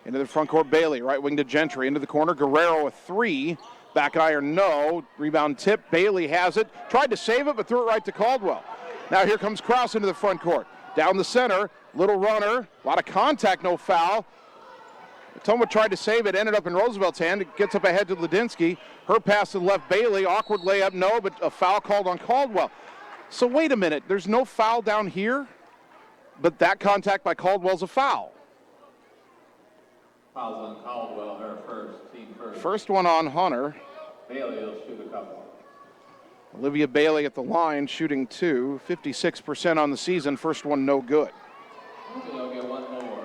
Into the front court, Bailey, right wing to Gentry. Into the corner, Guerrero, a 3. Back iron, no. Rebound tip, Bailey has it. Tried to save it, but threw it right to Caldwell. Now here comes Kraus into the front court. Down the center, little runner, a lot of contact, no foul. Ottumwa tried to save it, ended up in Roosevelt's hand. It gets up ahead to Ladinsky. Her pass to the left, Bailey. Awkward layup, no, but a foul called on Caldwell. So wait a minute, there's no foul down here, but that contact by Caldwell's a foul.
Fouls on Caldwell, her first, team
First one on Hunter.
Bailey will shoot a couple.
Olivia Bailey at the line shooting 2, 56% on the season. First one no good.
They'll get one more.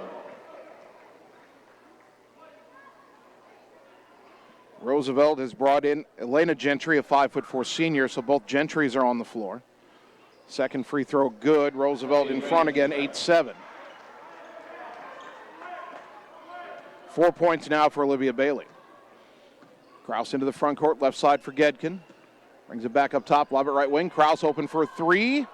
Roosevelt has brought in Elena Gentry, a 5'4" senior, so both Gentrys are on the floor. Second free throw good. Roosevelt in front again, 8-7. 4 points now for Olivia Bailey. Kraus into the front court, left side for Gedkin. Brings it back up top, lob it right wing. Kraus open for a 3.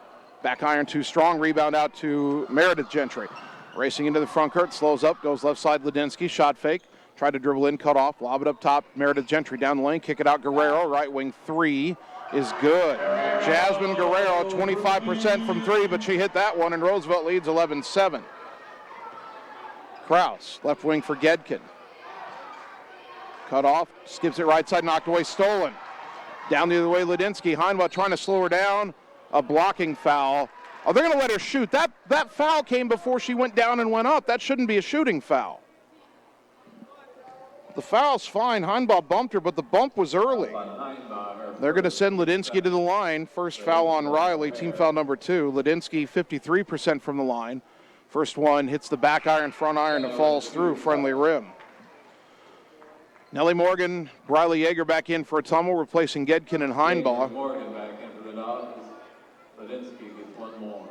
Back iron too strong, rebound out to Meredith Gentry. Racing into the front court, slows up, goes left side Ladinsky, shot fake. Tried to dribble in, cut off, lob it up top. Meredith Gentry down the lane, kick it out Guerrero. Right wing 3 is good. Jasmine Guerrero, 25% from 3, but she hit that one, and Roosevelt leads 11-7. Kraus, left wing for Gedkin. Cut off, skips it right side, knocked away, stolen. Down the other way, Ladinsky. Heinwa trying to slow her down. A blocking foul. Oh, they're going to let her shoot. That foul came before she went down and went up. That shouldn't be a shooting foul. The foul's fine. Heinbaugh bumped her, but the bump was early. They're going to send Ladinsky to the line. First foul on Riley, team foul number 2. Ladinsky 53% from the line. First one hits the back iron, front iron, and falls through friendly rim. Nellie Morgan, Briley Yeager back in for Ottumwa, replacing Gedkin and Heinbaugh.
Morgan back in for the Dogs. Ladinsky gets one more.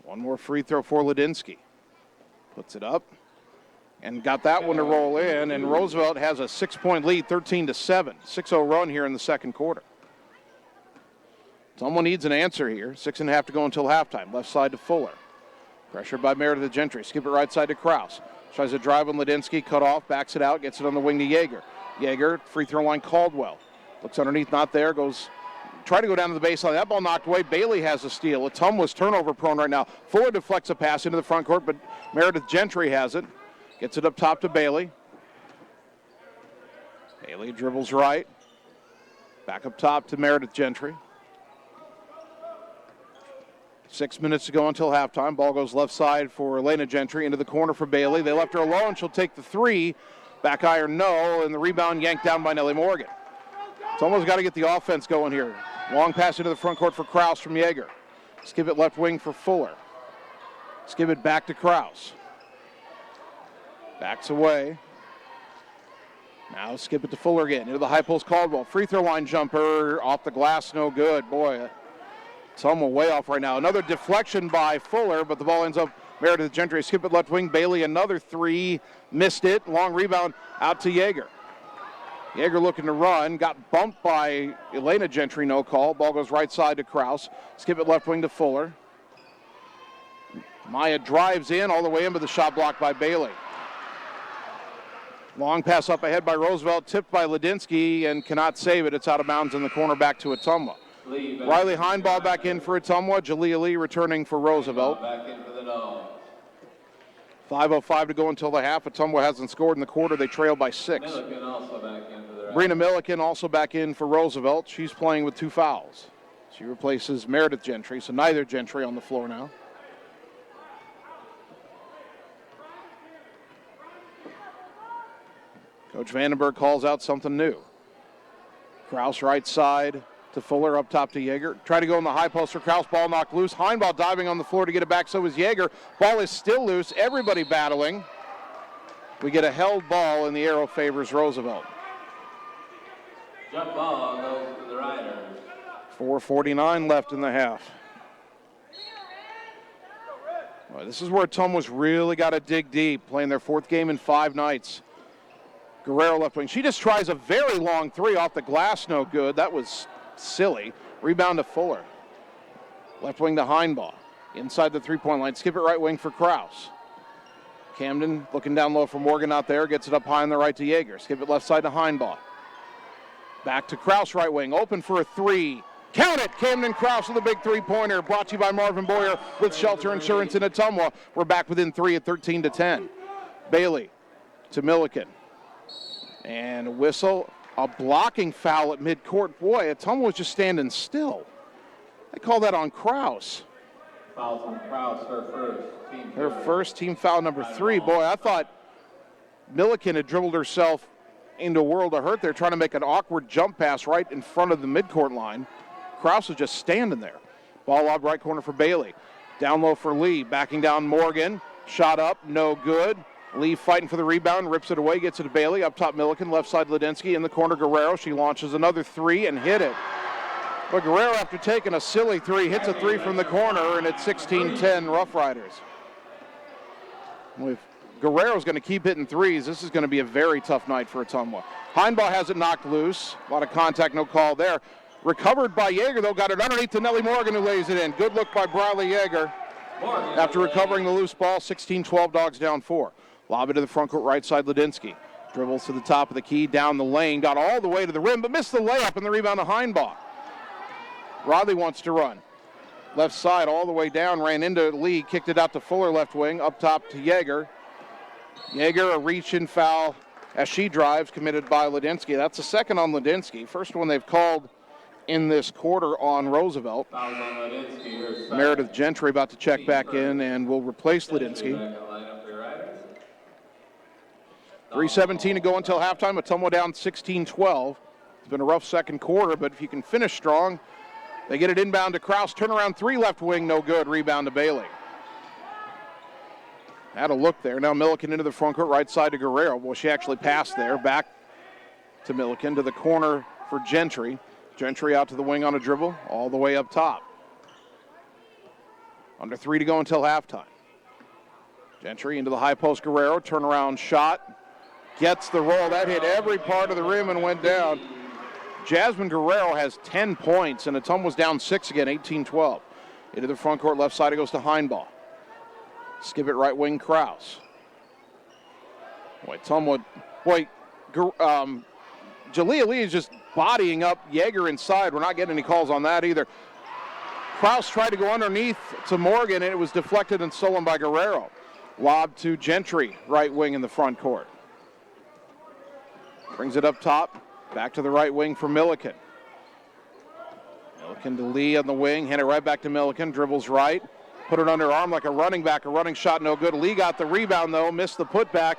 One more free throw for Ladinsky. Puts it up and got that one to roll in, and Roosevelt has a 6-point lead, 13-7. 6-0 run here in the second quarter. Someone needs an answer here. 6.5 to go until halftime. Left side to Fuller. Pressure by Meredith Gentry. Skip it right side to Kraus. Tries to drive on Ladinsky, cut off, backs it out, gets it on the wing to Yeager. Yeager, free throw line, Caldwell. Looks underneath, not there, goes, try to go down to the baseline. That ball knocked away. Bailey has a steal. Ottumwa's turnover prone right now. Fuller deflects a pass into the front court, but Meredith Gentry has it. Gets it up top to Bailey. Bailey dribbles right. Back up top to Meredith Gentry. 6 minutes to go until halftime. Ball goes left side for Elena Gentry, into the corner for Bailey. They left her alone. She'll take the 3. Back iron, no, and the rebound yanked down by Nellie Morgan. It's almost got to get the offense going here. Long pass into the front court for Kraus from Yeager. Skip it left wing for Fuller. Skip it back to Kraus. Backs away. Now skip it to Fuller again. Into the high post, Caldwell. Free throw line jumper off the glass, no good. Boy, Ottumwa way off right now. Another deflection by Fuller, but the ball ends up Meredith Gentry. Skip it left wing. Bailey, another 3. Missed it. Long rebound out to Yeager. Yeager looking to run. Got bumped by Elena Gentry, no call. Ball goes right side to Kraus. Skip it left wing to Fuller. Maya drives in all the way in, but the shot blocked by Bailey. Long pass up ahead by Roosevelt, tipped by Ladinsky, and cannot save it. It's out of bounds in the corner, back to Ottumwa. Riley Heinbaugh back in for Ottumwa. Jalea Lee returning for Roosevelt.
Back in for the Dogs.
5:05 to go until the half. Ottumwa hasn't scored in the quarter. They trail by 6.
Milliken also back in for the
Brina Milliken also back in for Roosevelt. She's playing with 2 fouls. She replaces Meredith Gentry, so neither Gentry on the floor now. Coach Vandenberg calls out something new. Kraus right side to Fuller, up top to Yeager. Try to go in the high post for Kraus. Ball knocked loose. Heinbaugh diving on the floor to get it back. So is Yeager. Ball is still loose. Everybody battling. We get a held ball, and the arrow favors Roosevelt.
Jump ball goes to the Riders.
4:49 left in the half. Well, this is where Ottumwa's really got to dig deep, playing their 4th game in 5 nights. Guerrero left wing. She just tries a very long 3 off the glass, no good. That was silly. Rebound to Fuller. Left wing to Heinbaugh. Inside the 3-point line. Skip it right wing for Kraus. Camden looking down low for Morgan out there. Gets it up high on the right to Yeager. Skip it left side to Heinbaugh. Back to Kraus right wing. Open for a 3. Count it! Camden Kraus with a big 3-pointer. Brought to you by Marvin Boyer with Shelter Insurance in Ottumwa. We're back within 3 at 13-10. Bailey to Milliken. And a whistle, a blocking foul at midcourt. Boy, Ottumwa was just standing still. They call that on Kraus.
Fouls on Kraus,
her first team foul number 3. Boy, I thought Milliken had dribbled herself into a world of hurt. They're trying to make an awkward jump pass right in front of the midcourt line. Kraus is just standing there. Ball lobbed right corner for Bailey. Down low for Lee, backing down Morgan. Shot up, no good. Lee fighting for the rebound, rips it away, gets it to Bailey. Up top, Milliken, left side, Ledinski. In the corner, Guerrero. She launches another three and hit it. But Guerrero, after taking a silly three, hits a three from the corner, and it's 16-10 Rough Riders. If Guerrero's going to keep hitting threes, this is going to be a very tough night for Ottumwa. Heinbaugh has it knocked loose. A lot of contact, no call there. Recovered by Yeager, though, got it underneath to Nellie Morgan, who lays it in. Good look by Briley Yeager. After recovering the loose ball, 16-12 Dogs down 4. Lob it to the front court right side, Ledinski. Dribbles to the top of the key, down the lane, got all the way to the rim, but missed the layup and the rebound to Heinbaugh. Rodley wants to run. Left side all the way down, ran into Lee, kicked it out to Fuller left wing, up top to Yeager. Yeager, a reach-in foul as she drives, committed by Ledinski. That's the second on Ledinski. First one they've called in this quarter on Roosevelt. Meredith Gentry about to check back in and will replace Ledinski. 3:17 to go until halftime. Ottumwa down 16-12. It's been a rough second quarter, but if you can finish strong, they get it inbound to Kraus. Turnaround three left wing, no good. Rebound to Bailey. Had a look there. Now Milliken into the front court, right side to Guerrero. Well, she actually passed there. Back to Milliken to the corner for Gentry. Gentry out to the wing on a dribble, all the way up top. Under 3 to go until halftime. Gentry into the high post, Guerrero. Turnaround shot. Gets the roll. That hit every part of the rim and went down. Jasmine Guerrero has 10 points, and Ottumwa's down 6 again, 18-12. Into the front court, left side, it goes to Heinbaugh. Skip it right wing, Kraus. Jalea Lee is just bodying up Yeager inside. We're not getting any calls on that either. Kraus tried to go underneath to Morgan, and it was deflected and stolen by Guerrero. Lob to Gentry, right wing in the front court. Brings it up top, back to the right wing for Milliken. Milliken to Lee on the wing, hand it right back to Milliken, dribbles right, put it under arm like a running back, a running shot, no good. Lee got the rebound though, missed the putback,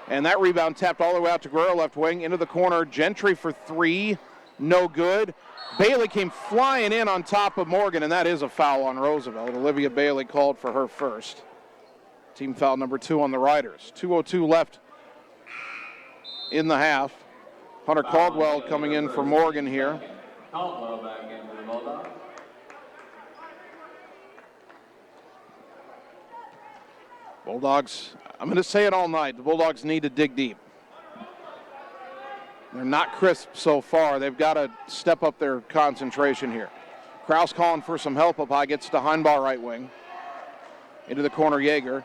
and that rebound tapped all the way out to Guerrero left wing, into the corner, Gentry for 3, no good. Bailey came flying in on top of Morgan, and that is a foul on Roosevelt. Olivia Bailey called for her first. Team foul number 2 on the Riders. 2:02 left in the half. Hunter Caldwell coming in for Morgan here.
Caldwell back in for the Bulldogs.
Bulldogs, I'm going to say it all night, the Bulldogs need to dig deep. They're not crisp so far. They've got to step up their concentration here. Kraus calling for some help up high, gets to Heinbaugh right wing. Into the corner, Yeager.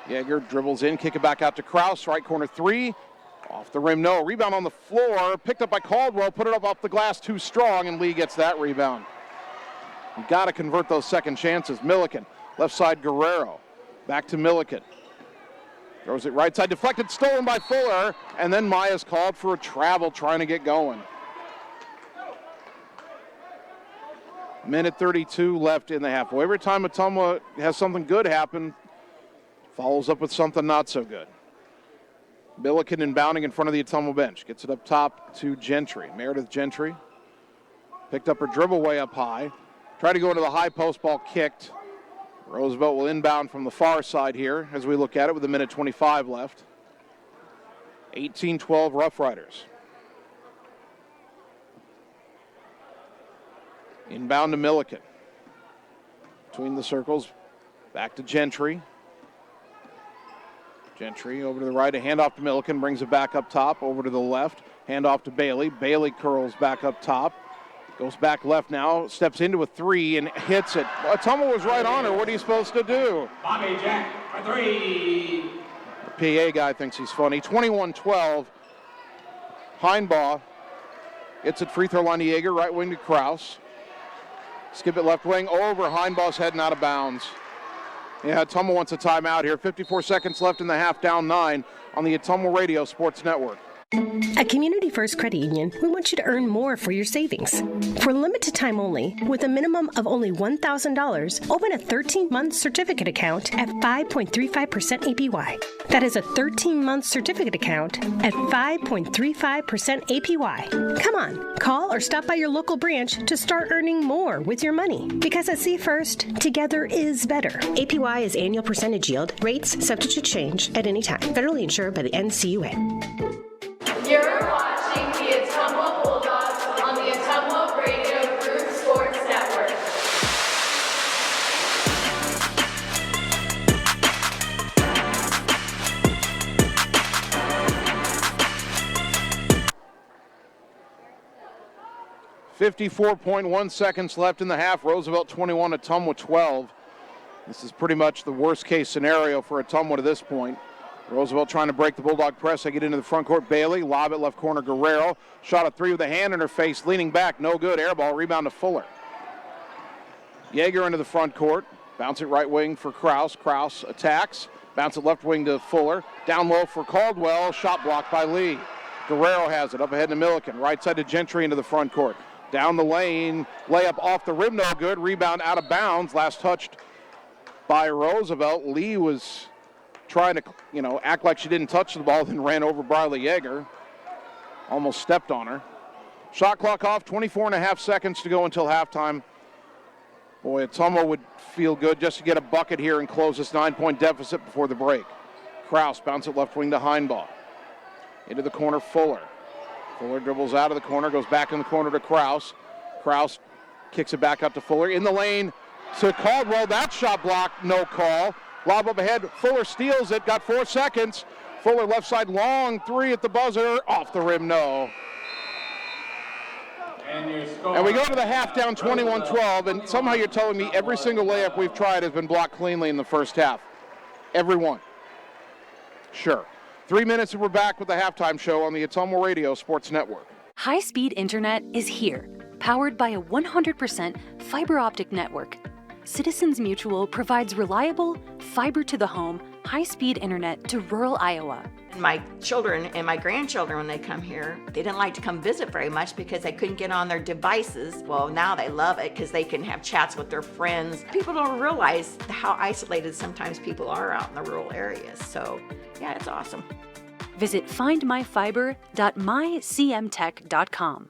Yeager dribbles in, kick it back out to Kraus, right corner 3. Off the rim, no. Rebound on the floor, picked up by Caldwell, put it up off the glass too strong, and Lee gets that rebound. You got to convert those second chances. Milliken, left side Guerrero. Back to Milliken. Throws it right side, deflected, stolen by Fuller, and then Maya's called for a travel, trying to get going. Minute 32 left in the half. Well, every time Ottumwa has something good happen, follows up with something not so good. Milliken inbounding in front of the Ottumwa bench. Gets it up top to Gentry. Meredith Gentry picked up her dribble way up high. Tried to go into the high post, ball kicked. Roosevelt will inbound from the far side here as we look at it with 1:25 left. 18-12 Rough Riders. Inbound to Milliken. Between the circles, back to Gentry. Gentry over to the right, a handoff to Milliken, brings it back up top, over to the left, handoff to Bailey. Bailey curls back up top, goes back left now, steps into a 3 and hits it. Ottumwa was right on her. What are you supposed to do?
Bobby Jack for 3.
The PA guy thinks he's funny. 21-12. Heinbaugh gets it free throw line to Yeager, right wing to Kraus. Skip it left wing over. Heinbaugh's heading out of bounds. Yeah, Ottumwa wants a timeout here. 54 seconds left in the half, down 9 on the Ottumwa Radio Sports Network.
At Community First Credit Union, we want you to earn more for your savings. For a limited time only, with a minimum of only $1,000, open a 13-month certificate account at 5.35% APY. That is a 13-month certificate account at 5.35% APY. Come on, call or stop by your local branch to start earning more with your money. Because at C First, together is better. APY is annual percentage yield. Rates subject to change at any time. Federally insured by the NCUA.
You're watching the Ottumwa Bulldogs on the Ottumwa Radio Group Sports Network.
.1 seconds left in the half. Roosevelt 21, Ottumwa 12. This is pretty much the worst case scenario for Ottumwa to this point. Roosevelt trying to break the Bulldog press. They get into the front court. Bailey, lob it left corner. Guerrero shot a three with a hand in her face, leaning back. No good. Air ball. Rebound to Fuller. Yeager into the front court. Bounce it right wing for Kraus. Kraus attacks. Bounce it left wing to Fuller. Down low for Caldwell. Shot blocked by Lee. Guerrero has it. Up ahead to Milliken. Right side to Gentry into the front court. Down the lane. Layup off the rim. No good. Rebound out of bounds. Last touched by Roosevelt. Lee was trying to, act like she didn't touch the ball, then ran over Briley Yeager. Almost stepped on her. Shot clock off, 24.5 seconds to go until halftime. Boy, Ottumwa would feel good just to get a bucket here and close this 9-point deficit before the break. Kraus bounce it left wing to Heinbaugh. Into the corner, Fuller. Fuller dribbles out of the corner, goes back in the corner to Kraus. Kraus kicks it back up to Fuller. In the lane to Caldwell. That shot blocked, no call. Lob up ahead, Fuller steals it, got 4 seconds. Fuller left side, long three at the buzzer, off the rim, no. And we go to the half down 21-12, and somehow you're telling me every single layup we've tried has been blocked cleanly in the first half. Every one. Sure. 3 minutes and we're back with the halftime show on the Ottumwa Radio Sports Network.
High-speed internet is here, powered by a 100% fiber optic network. Citizens Mutual provides reliable, fiber-to-the-home, high-speed internet to rural Iowa.
My children and my grandchildren, when they come here, they didn't like to come visit very much because they couldn't get on their devices. Well, now they love it because they can have chats with their friends. People don't realize how isolated sometimes people are out in the rural areas. So, yeah, it's awesome.
Visit findmyfiber.mycmtech.com.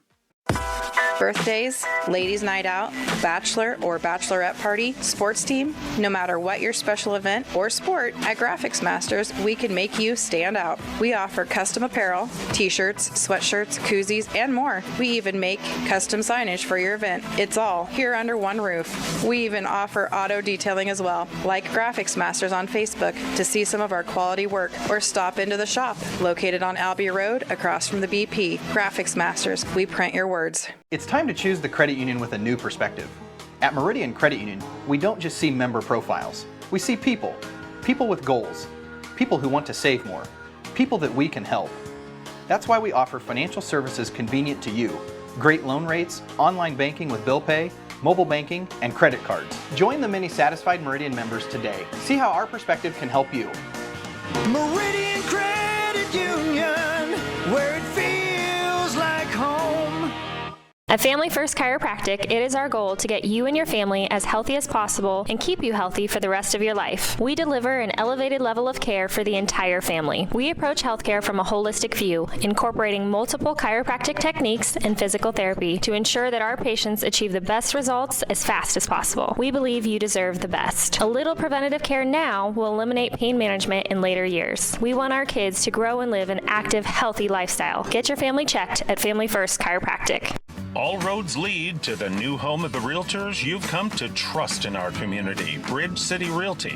Birthdays, ladies' night out, bachelor or bachelorette party, sports team, no matter what your special event or sport, at Graphics Masters, we can make you stand out. We offer custom apparel, t-shirts, sweatshirts, koozies, and more. We even make custom signage for your event. It's all here under one roof. We even offer auto detailing as well. Like Graphics Masters on Facebook to see some of our quality work, or stop into the shop, located on Albee Road across from the BP. Graphics Masters, we print your words.
It's time to choose the credit union with a new perspective. At Meridian Credit Union, we don't just see member profiles. We see people. People with goals. People who want to save more. People that we can help. That's why we offer financial services convenient to you. Great loan rates, online banking with bill pay, mobile banking, and credit cards. Join the many satisfied Meridian members today. See how our perspective can help you.
Meridian Credit Union, where it feels like home.
At Family First Chiropractic, it is our goal to get you and your family as healthy as possible and keep you healthy for the rest of your life. We deliver an elevated level of care for the entire family. We approach healthcare from a holistic view, incorporating multiple chiropractic techniques and physical therapy to ensure that our patients achieve the best results as fast as possible. We believe you deserve the best. A little preventative care now will eliminate pain management in later years. We want our kids to grow and live an active, healthy lifestyle. Get your family checked at Family First Chiropractic.
All roads lead to the new home of the realtors you've come to trust in our community, Bridge City Realty.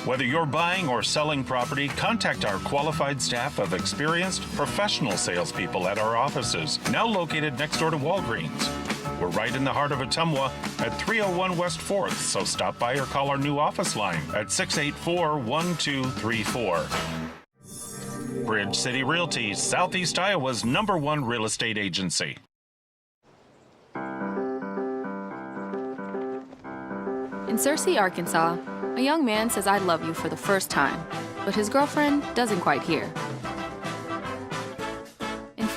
Whether you're buying or selling property, contact our qualified staff of experienced professional salespeople at our offices, now located next door to Walgreens. We're right in the heart of Ottumwa at 301 West 4th, so stop by or call our new office line at 684-1234. Bridge City Realty, Southeast Iowa's #1 real estate agency.
In Searcy, Arkansas, a young man says I love you for the first time, but his girlfriend doesn't quite hear.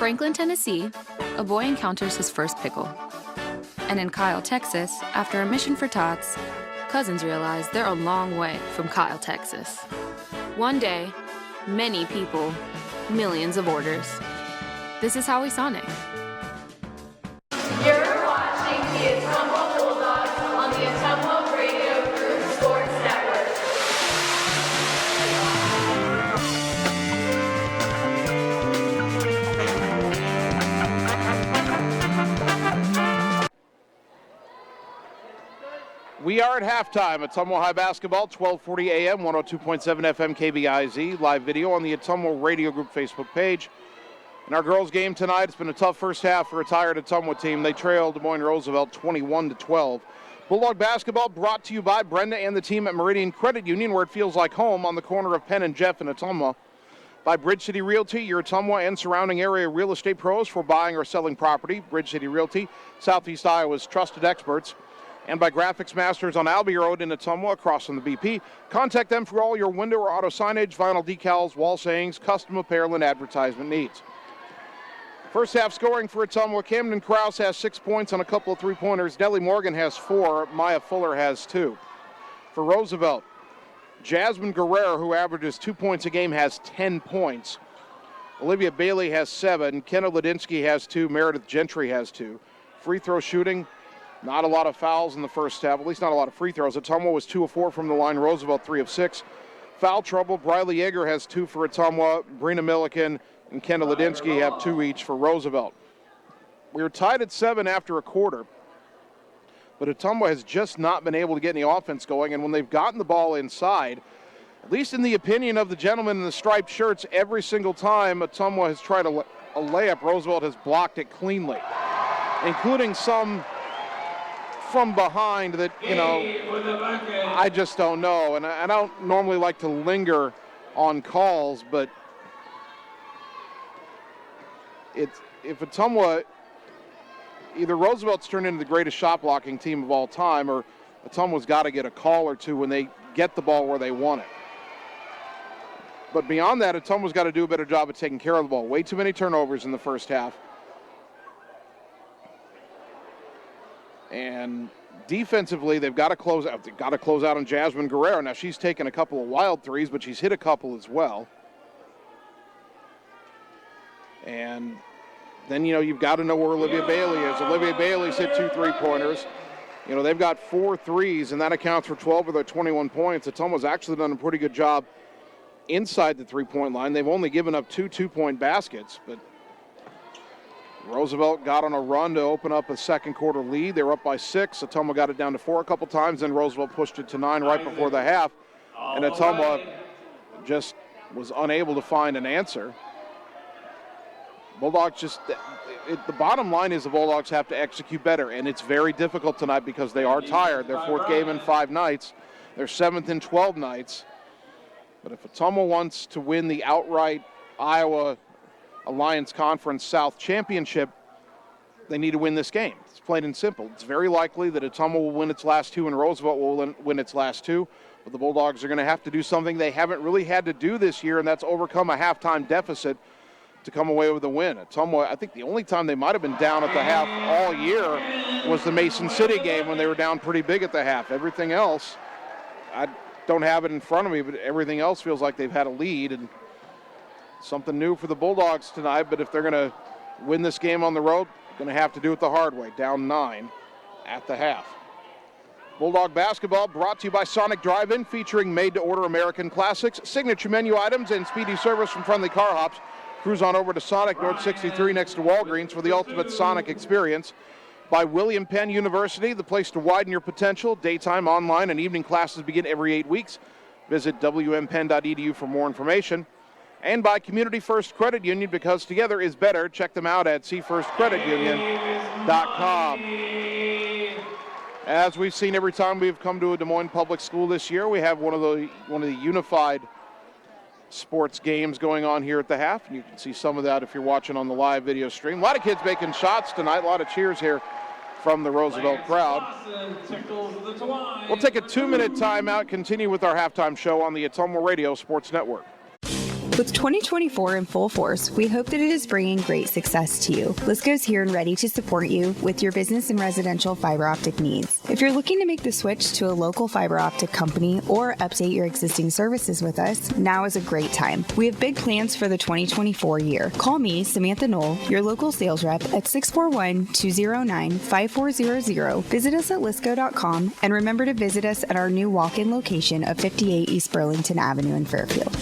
Franklin, Tennessee, a boy encounters his first pickle. And in Kyle, Texas, after a mission for tots, cousins realize they're a long way from Kyle, Texas. One day, many people, millions of orders. This is Howie Sonic.
You're watching the Ottumwa Bulldogs on the Ottumwa Radio Group Sports Network.
We are at halftime at Ottumwa High Basketball, 1240 AM, 102.7 FM KBIZ, live video on the Ottumwa Radio Group Facebook page. In our girls' game tonight, it's been a tough first half for a tired Ottumwa team. They trailed Moines Roosevelt 21-12. Bulldog basketball brought to you by Brenda and the team at Meridian Credit Union, where it feels like home on the corner of Penn and Jeff in Ottumwa. By Bridge City Realty, your Ottumwa and surrounding area real estate pros for buying or selling property. Bridge City Realty, Southeast Iowa's trusted experts. And by Graphics Masters on Albee Road in Ottumwa, across from the BP. Contact them for all your window or auto signage, vinyl decals, wall sayings, custom apparel, and advertisement needs. First half scoring for Ottumwa. Camden Krause has 6 points on a couple of three-pointers. Nellie Morgan has 4. Maya Fuller has 2. For Roosevelt, Jasmine Guerrero, who averages 2 points a game, has 10 points. Olivia Bailey has 7. Kenna Ladinsky has 2. Meredith Gentry has 2. Free throw shooting, not a lot of fouls in the first half, at least not a lot of free throws. Ottumwa was 2 of 4 from the line. Roosevelt 3 of 6. Foul trouble, Briley Yeager has 2 for Ottumwa. Brina Milliken and Kenna Ladinsky have 2 each for Roosevelt. We were tied at 7 after a quarter, but Ottumwa has just not been able to get any offense going, and when they've gotten the ball inside, at least in the opinion of the gentleman in the striped shirts, every single time Ottumwa has tried a layup, Roosevelt has blocked it cleanly, including some from behind that, you know, I just don't know. And I don't normally like to linger on calls, but if Ottumwa, either Roosevelt's turned into the greatest shot blocking team of all time, or Ottumwa's got to get a call or two when they get the ball where they want it. But beyond that, Ottumwa's got to do a better job of taking care of the ball. Way too many turnovers in the first half. And defensively, they've got to close out. They've got to close out on Jasmine Guerrero. Now, she's taken a couple of wild threes, but she's hit a couple as well. And then, you know, you've got to know where Olivia Bailey is. Olivia Bailey's hit 2 three-pointers. You know, they've got 4 threes, and that accounts for 12 of their 21 points. Ottumwa's actually done a pretty good job inside the three-point line. They've only given up 2 two-point baskets, but Roosevelt got on a run to open up a second quarter lead. They were up by 6. Ottumwa got it down to 4 a couple times, then Roosevelt pushed it to 9 right before the half, and Ottumwa just was unable to find an answer. Bulldogs just, the bottom line is the Bulldogs have to execute better, and it's very difficult tonight because they are tired. Their 4th game in 5 nights. Their 7th in 12 nights. But if Ottumwa wants to win the outright Iowa Alliance Conference South Championship, they need to win this game. It's plain and simple. It's very likely that Ottumwa will win its last 2 and Roosevelt will win its last 2. But the Bulldogs are going to have to do something they haven't really had to do this year, and that's overcome a halftime deficit to come away with a win. Ottumwa, I think the only time they might have been down at the half all year was the Mason City game when they were down pretty big at the half. Everything else, I don't have it in front of me, but everything else feels like they've had a lead, and something new for the Bulldogs tonight. But if they're going to win this game on the road, they're going to have to do it the hard way, down 9 at the half. Bulldog basketball brought to you by Sonic Drive-In, featuring made-to-order American classics, signature menu items, and speedy service from friendly car hops. Cruise on over to Sonic North 63 next to Walgreens for the ultimate Sonic experience. By William Penn University, the place to widen your potential. Daytime, online, and evening classes begin every 8 weeks. Visit wmpenn.edu for more information. And by Community First Credit Union, because together is better. Check them out at cfirstcreditunion.com. As we've seen every time we've come to a Des Moines public school this year, we have one of the unified sports games going on here at the half, and you can see some of that if you're watching on the live video stream. A lot of kids making shots tonight, a lot of cheers here from the Roosevelt crowd. We'll take a 2-minute timeout, continue with our halftime show on the Ottumwa Radio Sports Network.
With 2024 in full force, we hope that it is bringing great success to you. Lisco's here and ready to support you with your business and residential fiber optic needs. If you're looking to make the switch to a local fiber optic company or update your existing services with us, now is a great time. We have big plans for the 2024 year. Call me, Samantha Knoll, your local sales rep at 641-209-5400. Visit us at lisco.com and remember to visit us at our new walk-in location of 58 East Burlington Avenue in Fairfield.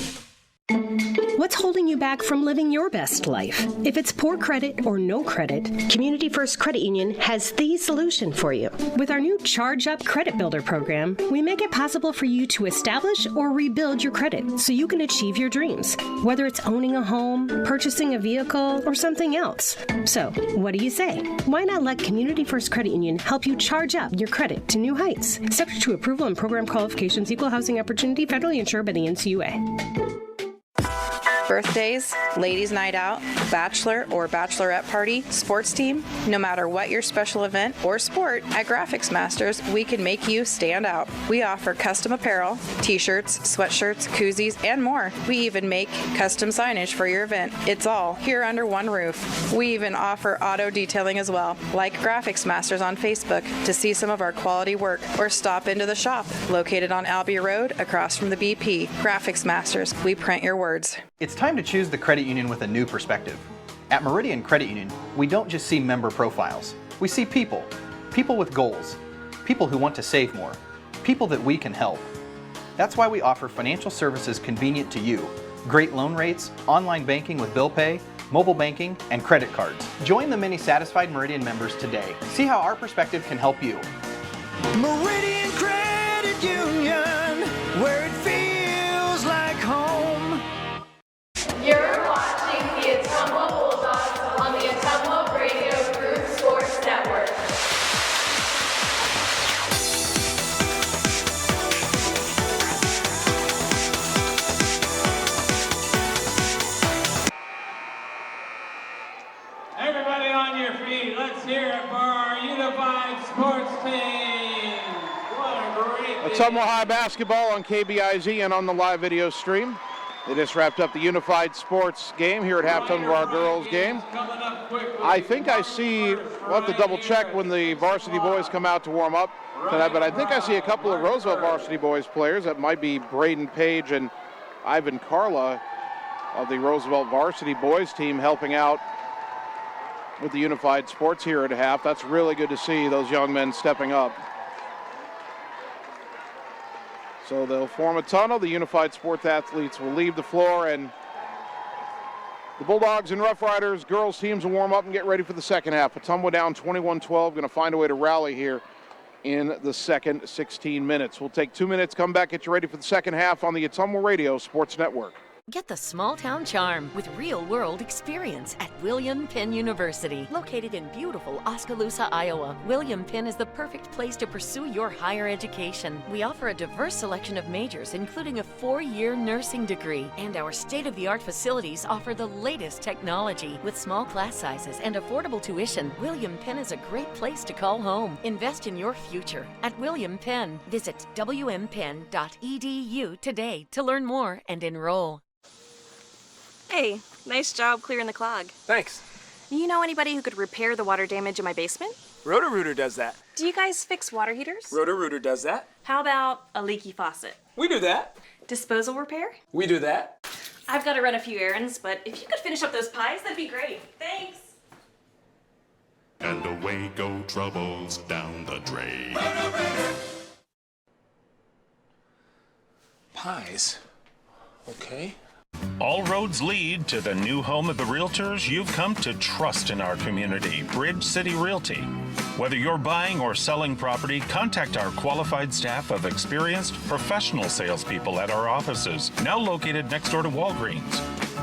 What's holding you back from living your best life? If it's poor credit or no credit, Community First Credit Union has the solution for you. With our new Charge Up Credit Builder program, we make it possible for you to establish or rebuild your credit so you can achieve your dreams, whether it's owning a home, purchasing a vehicle, or something else. So, what do you say? Why not let Community First Credit Union help you charge up your credit to new heights? Subject to approval and program qualifications, equal housing opportunity, federally insured by the NCUA.
Birthdays, ladies' night out, bachelor or bachelorette party, sports team, no matter what your special event or sport, at Graphics Masters, we can make you stand out. We offer custom apparel, t-shirts, sweatshirts, koozies, and more. We even make custom signage for your event. It's all here under one roof. We even offer auto detailing as well. Like Graphics Masters on Facebook to see some of our quality work, or stop into the shop located on Albee Road across from the BP. Graphics Masters, we print your words.
It's time to choose the credit union with a new perspective. At Meridian Credit Union, we don't just see member profiles. We see people. People with goals. People who want to save more. People that we can help. That's why we offer financial services convenient to you. Great loan rates, online banking with bill pay, mobile banking, and credit cards. Join the many satisfied Meridian members today. See how our perspective can help you.
Meridian Credit Union, where it feels like home.
You're watching the Ottumwa Bulldogs on the Ottumwa Radio Group Sports Network.
Everybody on your feet, let's hear it for our unified sports team. What a great
Ottumwa High basketball on KBIZ and on the live video stream. They just wrapped up the unified sports game here at halftime of our girls game. I think I see, we'll have to double check when the varsity boys come out to warm up tonight, but I think I see a couple of Roosevelt varsity boys players. That might be Braden Page and Ivan Carla of the Roosevelt varsity boys team helping out with the unified sports here at half. That's really good to see those young men stepping up. So they'll form a tunnel. The unified sports athletes will leave the floor, and the Bulldogs and Roughriders girls teams will warm up and get ready for the second half. Ottumwa down 21-12, going to find a way to rally here in the second 16 minutes. We'll take 2 minutes, come back, get you ready for the second half on the Ottumwa Radio Sports Network.
Get the small town charm with real-world experience at William Penn University. Located in beautiful Oskaloosa, Iowa, William Penn is the perfect place to pursue your higher education. We offer a diverse selection of majors, including a 4-year nursing degree. And our state-of-the-art facilities offer the latest technology. With small class sizes and affordable tuition, William Penn is a great place to call home. Invest in your future at William Penn. Visit wmpenn.edu today to learn more and enroll.
Hey, nice job clearing the clog.
Thanks.
You know anybody who could repair the water damage in my basement?
Roto-Rooter does that.
Do you guys fix water heaters?
Roto-Rooter does that.
How about a leaky faucet?
We do that.
Disposal repair?
We do that.
I've got to run a few errands, but if you could finish up those pies, that'd be great. Thanks.
And away go troubles down the drain.
Pies. Okay.
All roads lead to the new home of the realtors you've come to trust in our community, Bridge City Realty. Whether you're buying or selling property, contact our qualified staff of experienced professional salespeople at our offices, now located next door to Walgreens.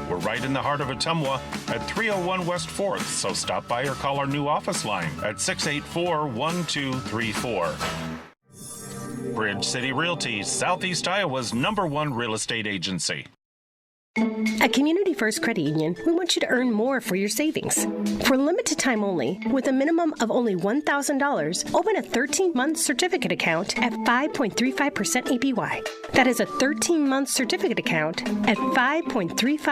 We're right in the heart of Ottumwa at 301 West 4th, so stop by or call our new office line at 684-1234. Bridge City Realty, Southeast Iowa's #1 real estate agency.
At Community First Credit Union, we want you to earn more for your savings. For limited time only, with a minimum of only $1,000, open a 13-month certificate account at 5.35% APY. That is a 13-month certificate account at 5.35%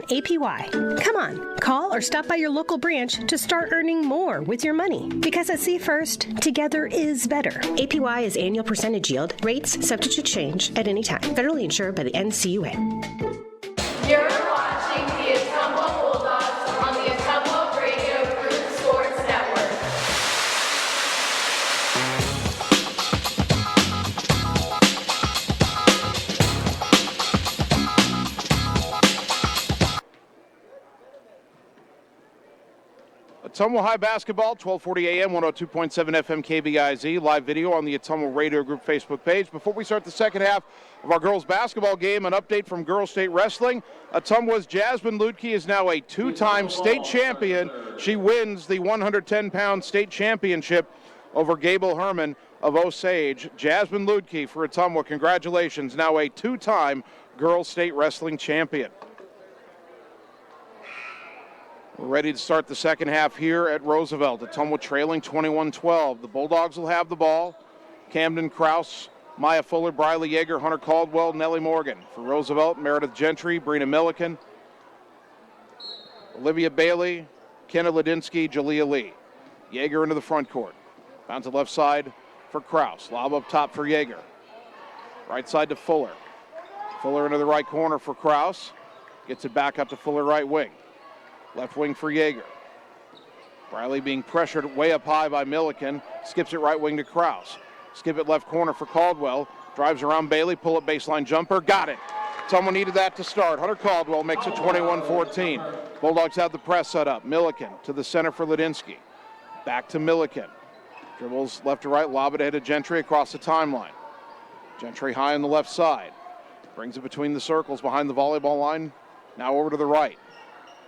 APY. Come on, call or stop by your local branch to start earning more with your money. Because at C First, together is better. APY is annual percentage yield. Rates subject to change at any time. Federally insured by the NCUA.
You're watching the Ottumwa Bulldogs on the Ottumwa Radio Group Sports Network.
Ottumwa High basketball, 1240 AM, 102.7 FM KBIZ. Live video on the Ottumwa Radio Group Facebook page. Before we start the second half of our girls basketball game, an update from Girls State Wrestling. Ottumwa's Jasmine Ludke is now a two-time state champion. She wins the 110-pound state championship over Gable Herman of Osage. Jasmine Ludke for Ottumwa, congratulations, now a two-time Girls State Wrestling champion. We're ready to start the second half here at Roosevelt. Ottumwa trailing 21-12. The Bulldogs will have the ball. Camden Kraus, Maya Fuller, Briley Yeager, Hunter Caldwell, Nellie Morgan. For Roosevelt, Meredith Gentry, Brina Milliken, Olivia Bailey, Kenna Ladinsky, Jalea Lee. Yeager into the front court. Bounce to left side for Kraus. Lob up top for Yeager. Right side to Fuller. Fuller into the right corner for Kraus. Gets it back up to Fuller right wing. Left wing for Yeager. Briley being pressured way up high by Milliken. Skips it right wing to Kraus. Skip it left corner for Caldwell. Drives around Bailey. Pull up baseline jumper. Got it. Someone needed that to start. Hunter Caldwell makes it 21-14. Bulldogs have the press set up. Milliken to the center for Ladinsky. Back to Milliken. Dribbles left to right. Lob it ahead of Gentry across the timeline. Gentry high on the left side. Brings it between the circles behind the volleyball line. Now over to the right.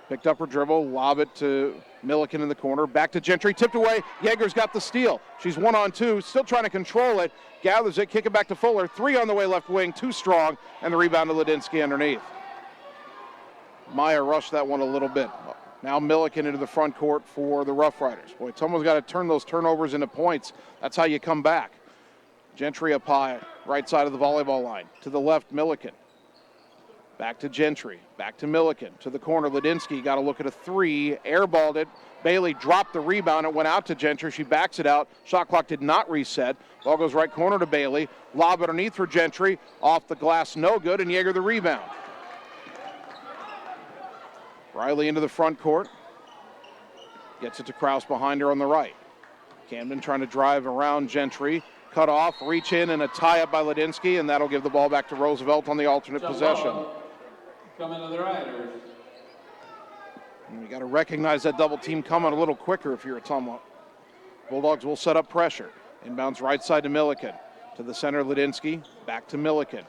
Picked up her dribble, lob it to Milliken in the corner. Back to Gentry, tipped away. Yeager's got the steal. She's 1-on-2, still trying to control it. Gathers it, kick it back to Fuller. 3 on the way left wing, too strong, and the rebound to Ladinsky underneath. Maya rushed that one a little bit. Now Milliken into the front court for the Rough Riders. Boy, someone's got to turn those turnovers into points. That's how you come back. Gentry up high, right side of the volleyball line. To the left, Milliken. Back to Gentry, back to Milliken, to the corner. Ladinsky got a look at a 3, airballed it. Bailey dropped the rebound. It went out to Gentry. She backs it out. Shot clock did not reset. Ball goes right corner to Bailey. Lob underneath for Gentry. Off the glass, no good, and Yeager the rebound. Riley into the front court. Gets it to Kraus behind her on the right. Camden trying to drive around Gentry. Cut off, reach in, and a tie-up by Ladinsky, and that'll give the ball back to Roosevelt on the alternate possession.
Coming to the Riders.
And you got to recognize that double team coming a little quicker if you're Ottumwa. Bulldogs will set up pressure. Inbounds right side to Milliken. To the center, Ladinsky. Back to Milliken.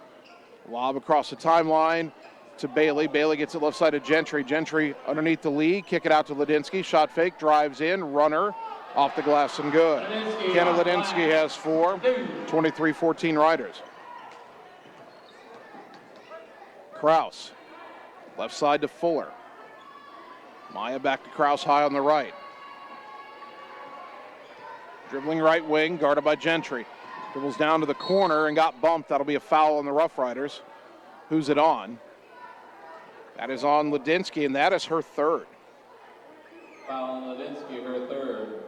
Lob across the timeline to Bailey. Bailey gets it left side to Gentry. Gentry underneath the lead. Kick it out to Ladinsky. Shot fake. Drives in. Runner. Off the glass and good. Kenna Ladinsky has 4. 23-14 Riders. Kraus. Left side to Fuller. Maya back to Kraus high on the right. Dribbling right wing, guarded by Gentry. Dribbles down to the corner and got bumped. That'll be a foul on the Rough Riders. Who's it on? That is on Ladinsky, and that is her 3rd.
Foul on Ladinsky, her 3rd.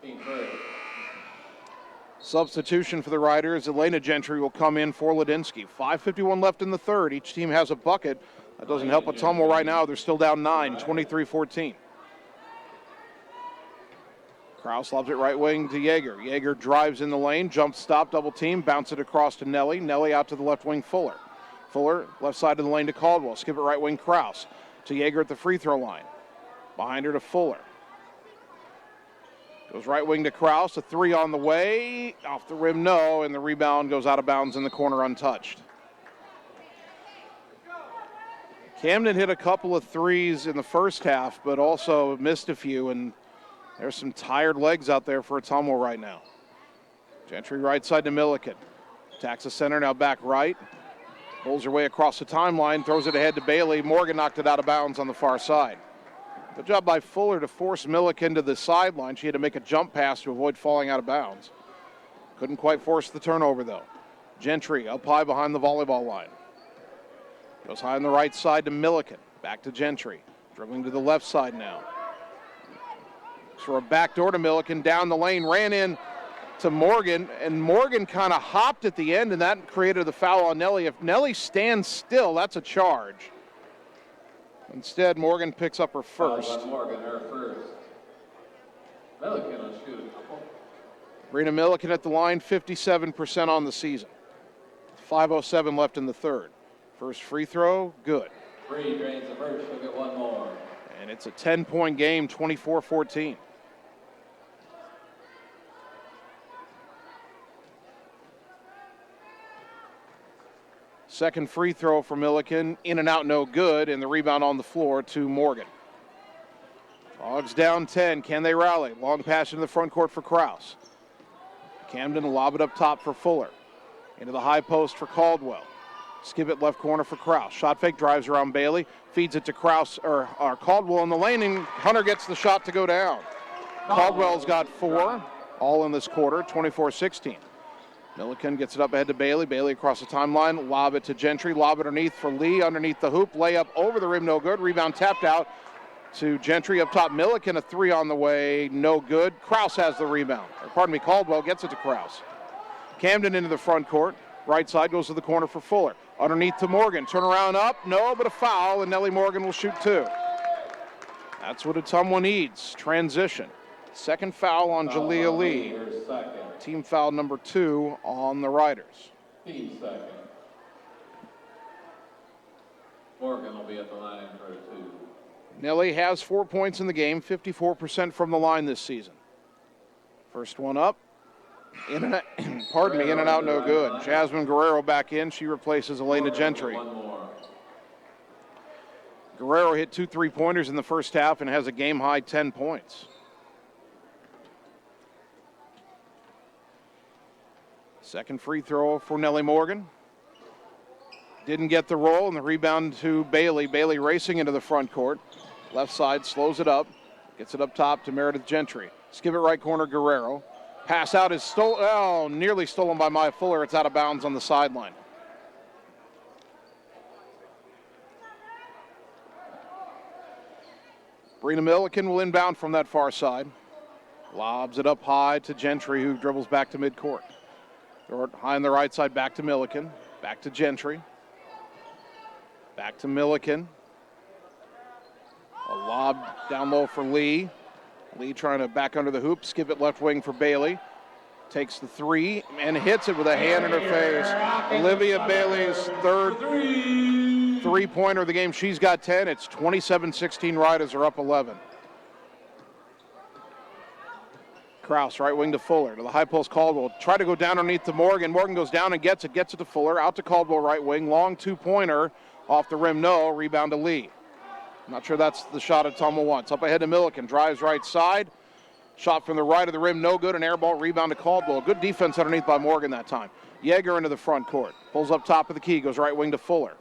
Being first.
Substitution for the Riders. Elena Gentry will come in for Ladinsky. 5:51 left in the 3rd. Each team has a bucket. That doesn't help Ottumwa right now. They're still down 9, 23-14. Kraus lobs it right wing to Yeager. Yeager drives in the lane, jump stop, double team, bounce it across to Nellie. Nellie out to the left wing, Fuller. Fuller, left side of the lane to Caldwell. Skip it right wing, Kraus. To Yeager at the free throw line. Behind her to Fuller. Goes right wing to Kraus, a 3 on the way. Off the rim, no, and the rebound goes out of bounds in the corner untouched. Camden hit a couple of 3s in the first half, but also missed a few, and there's some tired legs out there for Ottumwa right now. Gentry right side to Milliken. Attacks the center, now back right. Pulls her way across the timeline, throws it ahead to Bailey. Morgan knocked it out of bounds on the far side. Good job by Fuller to force Milliken to the sideline. She had to make a jump pass to avoid falling out of bounds. Couldn't quite force the turnover, though. Gentry up high behind the volleyball line. Goes high on the right side to Milliken. Back to Gentry. Dribbling to the left side now. Looks for a backdoor to Milliken. Down the lane, ran in to Morgan, and Morgan kind of hopped at the end, and that created the foul on Nelly. If Nelly stands still, that's a charge. Instead, Morgan picks up her first.
Morgan, her first. Milliken will shoot a couple.
Brina Milliken at the line, 57% on the season. 5:07 left in the third. First free throw, good.
Bree drains the first, she'll get one more.
And it's a 10-point game, 24-14. Second free throw for Milliken, in and out, no good, and the rebound on the floor to Morgan. Dogs down 10, can they rally? Long pass into the front court for Krause. Camden will lob it up top for Fuller. Into the high post for Caldwell. Skip it left corner for Krause. Shot fake, drives around Bailey, feeds it to Krause, or Caldwell in the lane, and Hunter gets the shot to go down. Caldwell's got 4, all in this quarter, 24-16. Milliken gets it up ahead to Bailey. Bailey across the timeline. Lob it to Gentry. Lob it underneath for Lee. Underneath the hoop. Layup over the rim. No good. Rebound tapped out to Gentry. Up top, Milliken. A 3 on the way. No good. Krause has the rebound. Caldwell gets it to Krause. Camden into the front court. Right side goes to the corner for Fuller. Underneath to Morgan. Turn around up. No, but a foul, and Nellie Morgan will shoot 2. That's what Ottumwa needs. Transition. Second foul on Jalea Lee. Team foul number 2 on the Riders.
Team second. Morgan will be at the line for a 2.
Nellie has 4 points in the game, 54% from the line this season. First one up. In and out, no good. Jasmine Guerrero back in. She replaces Elena Gentry. Guerrero hit 2 3-pointers in the first half and has a game-high 10 points. Second free throw for Nellie Morgan. Didn't get the roll, and the rebound to Bailey. Bailey racing into the front court. Left side, slows it up. Gets it up top to Meredith Gentry. Skip it right corner, Guerrero. Pass out is nearly stolen by Maya Fuller. It's out of bounds on the sideline. Brina Milliken will inbound from that far side. Lobs it up high to Gentry, who dribbles back to midcourt. High on the right side, back to Milliken. Back to Gentry. Back to Milliken. A lob down low for Lee. Lee trying to back under the hoop, skip it left wing for Bailey. Takes the 3 and hits it with a hand in her face. Olivia Bailey's third 3-pointer of the game. She's got 10. It's 27-16. Riders are up 11. Krause, right wing to Fuller. To the high post, Caldwell. Try to go down underneath to Morgan. Morgan goes down and gets it to Fuller. Out to Caldwell, right wing. Long 2-pointer. Off the rim, no. Rebound to Lee. Not sure that's the shot Ottumwa wants. Up ahead to Milliken. Drives right side. Shot from the right of the rim, no good. An air ball, rebound to Caldwell. Good defense underneath by Morgan that time. Yeager into the front court. Pulls up top of the key. Goes right wing to Fuller.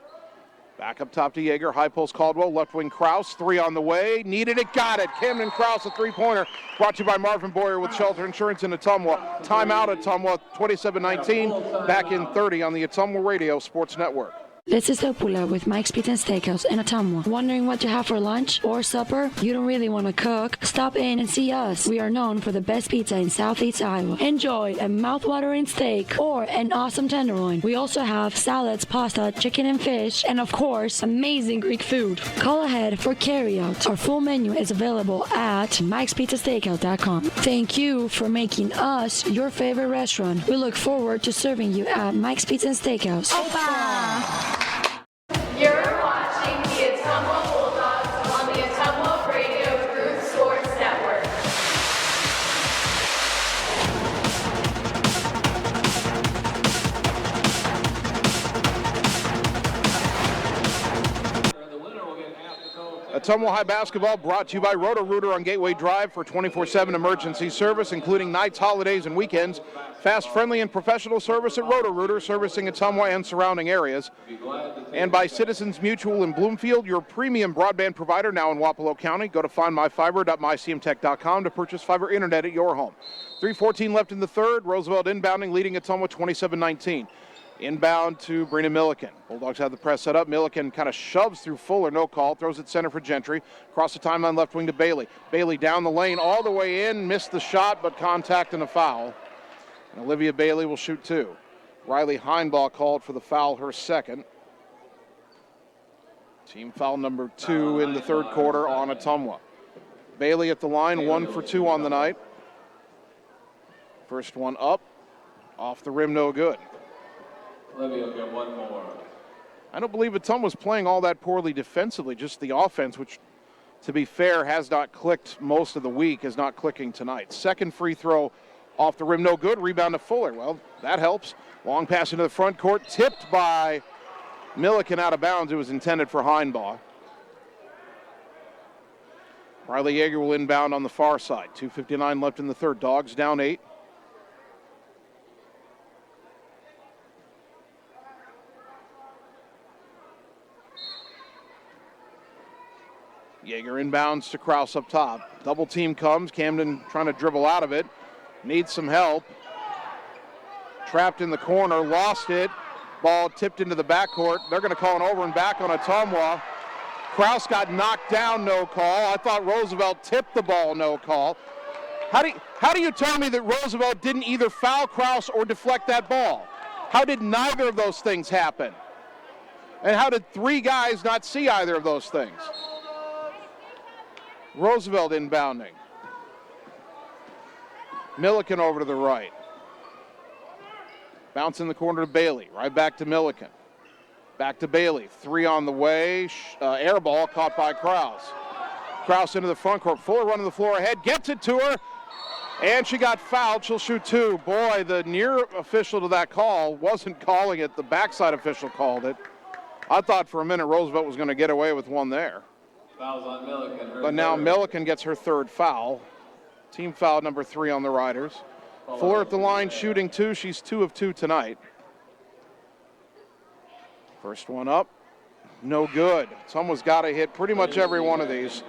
Back up top to Yeager. High post Caldwell. Left wing Krause. 3 on the way. Needed it. Got it. Camden Krause, a 3-pointer. Brought to you by Marvin Boyer with Shelter Insurance in Ottumwa. Timeout Ottumwa, 27-19. Back in 30 on the Ottumwa Radio Sports Network.
This is Opula with Mike's Pizza and Steakhouse in Ottumwa. Wondering what to have for lunch or supper? You don't really want to cook? Stop in and see us. We are known for the best pizza in Southeast Iowa. Enjoy a mouth-watering steak or an awesome tenderloin. We also have salads, pasta, chicken and fish, and of course, amazing Greek food. Call ahead for carryout. Our full menu is available at Mike'sPizzaSteakhouse.com. Thank you for making us your favorite restaurant. We look forward to serving you at Mike's Pizza and Steakhouse.
Opa! You're watching the Ottumwa Bulldogs on the Ottumwa Radio Group Sports Network.
Ottumwa High basketball brought to you by Roto-Rooter on Gateway Drive for 24/7 emergency service, including nights, holidays, and weekends. Fast, friendly, and professional service at Roto-Rooter, servicing Ottumwa and surrounding areas. And by Citizens Mutual in Bloomfield, your premium broadband provider now in Wapello County. Go to findmyfiber.mycmtech.com to purchase fiber internet at your home. 3:14 left in the third. Roosevelt inbounding, leading Ottumwa 27-19. Inbound to Brina Milliken. Bulldogs have the press set up. Milliken kind of shoves through Fuller, no call. Throws it center for Gentry. Across the timeline, left wing to Bailey. Bailey down the lane, all the way in. Missed the shot, but contact and a foul. And Olivia Bailey will shoot two. Riley Heinbaugh called for the foul, her second. Team foul number 2 in the third quarter on Ottumwa. Bailey at the line, 1 for 2 on the night. First one up. Off the rim, no good.
Olivia will get one more.
I don't believe Ottumwa was playing all that poorly defensively, just the offense, which, to be fair, has not clicked most of the week, is not clicking tonight. Second free throw off the rim, no good. Rebound to Fuller. Well, that helps. Long pass into the front court, tipped by Milliken out of bounds. It was intended for Heinbaugh. Riley Yeager will inbound on the far side. 2:59 left in the third. Dogs down 8. Yeager inbounds to Kraus up top. Double team comes. Camden trying to dribble out of it. Needs some help. Trapped in the corner. Lost it. Ball tipped into the backcourt. They're going to call an over and back on Ottumwa. Kraus got knocked down, no call. I thought Roosevelt tipped the ball, no call. How do you tell me that Roosevelt didn't either foul Kraus or deflect that ball? How did neither of those things happen? And how did 3 guys not see either of those things? Roosevelt inbounding. Milliken over to the right. Bounce in the corner to Bailey. Right back to Milliken. Back to Bailey. 3 on the way. Air ball caught by Kraus. Kraus into the front court. Fuller running the floor ahead. Gets it to her. And she got fouled. She'll shoot 2. Boy, the near official to that call wasn't calling it. The backside official called it. I thought for a minute Roosevelt was going to get away with one there.
Fouls on Milliken.
But now Milliken gets her third foul. Team foul number 3 on the Riders. Fuller at the line shooting 2. She's 2 of 2 tonight. First one up. No good. Someone's got to hit pretty much every one of these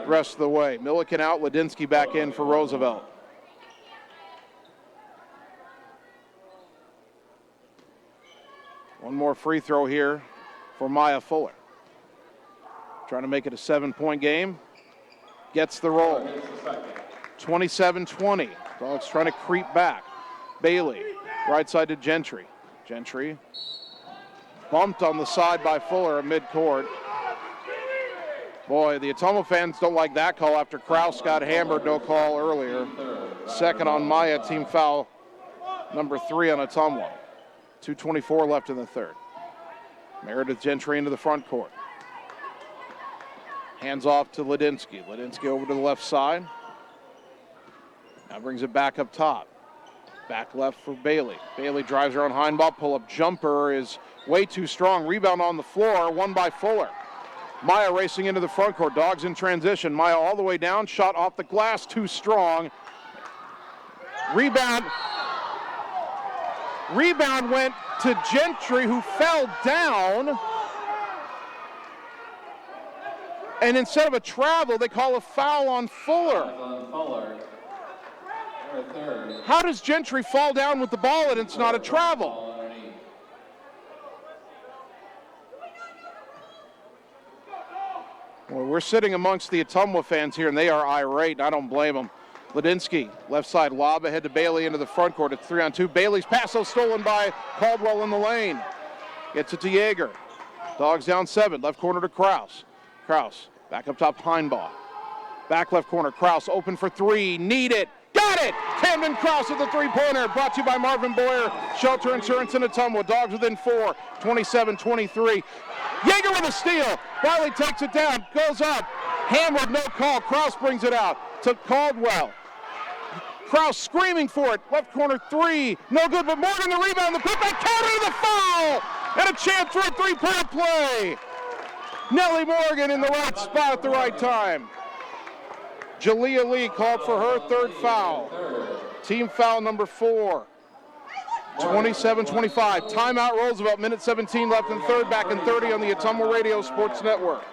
rest of the way. Milliken out. Ladinsky back in for Roosevelt. One more free throw here for Maya Fuller. Trying to make it a 7-point game. Gets the roll. 27-20. Dogs trying to creep back. Bailey, right side to Gentry. Gentry bumped on the side by Fuller at midcourt. Boy, the Ottumwa fans don't like that call after Kraus got hammered, no call earlier. Second on Maya, team foul number 3 on Ottumwa. 2:24 left in the third. Meredith Gentry into the front court. Hands off to Ladinsky. Ladinsky over to the left side. Now brings it back up top. Back left for Bailey. Bailey drives her on Heinbaugh. Pull-up jumper is way too strong. Rebound on the floor, won by Fuller. Maya racing into the front court. Dogs in transition. Maya all the way down. Shot off the glass, too strong. Rebound went to Gentry, who fell down. And instead of a travel, they call a foul on Fuller. How does Gentry fall down with the ball and it's not a travel? Well, we're sitting amongst the Ottumwa fans here, and they are irate, and I don't blame them. Ladinsky, left side lob ahead to Bailey into the front court. It's 3-on-2. Bailey's pass stolen by Caldwell in the lane. Gets it to Yeager. Dogs down 7. Left corner to Kraus. Kraus back up top, Heinbaugh. Back left corner, Kraus open for 3. Need it. Got it! Camden Kraus with the 3-pointer. Brought to you by Marvin Boyer, Shelter Insurance in Ottumwa. Dogs within 4, 27-23. Yeager with a steal. Riley takes it down, goes up. Hammered, no call. Kraus brings it out to Caldwell. Kraus screaming for it. Left corner 3. No good, but Morgan the rebound. The putback counter to the foul. And a chance for a 3-point play. Nellie Morgan in the right spot at the right time. Jalea Lee called for her third foul. Team foul number 4. 27-25. Timeout Roosevelt. Minute 17 left in third. Back in 30 on the Ottumwa Radio Sports Network.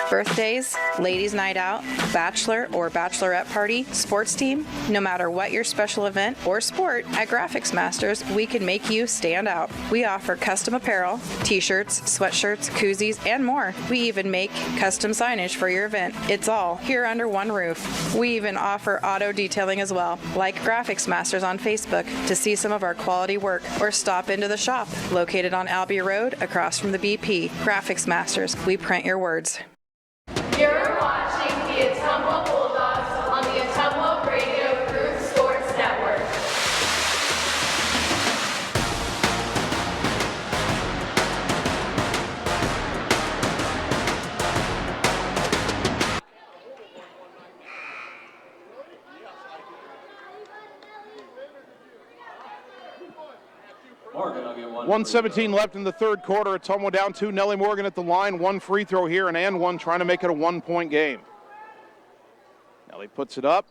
Birthdays, ladies' night out, bachelor or bachelorette party, sports team, no matter what your special event or sport, at Graphics Masters, we can make you stand out. We offer custom apparel, t-shirts, sweatshirts, koozies, and more. We even make custom signage for your event. It's all here under one roof. We even offer auto detailing as well. Like Graphics Masters on Facebook to see some of our quality work, or stop into the shop located on Albee Road across from the BP. Graphics Masters, we print your words.
You're watching the Ottumwa Bulldogs on the Ottumwa Radio Group Sports Network.
Morgan, I'll get one.
1:17 left in the third quarter. Ottumwa down 2. Nellie Morgan at the line. 1 free throw here and one, trying to make it a 1-point game. Nellie puts it up,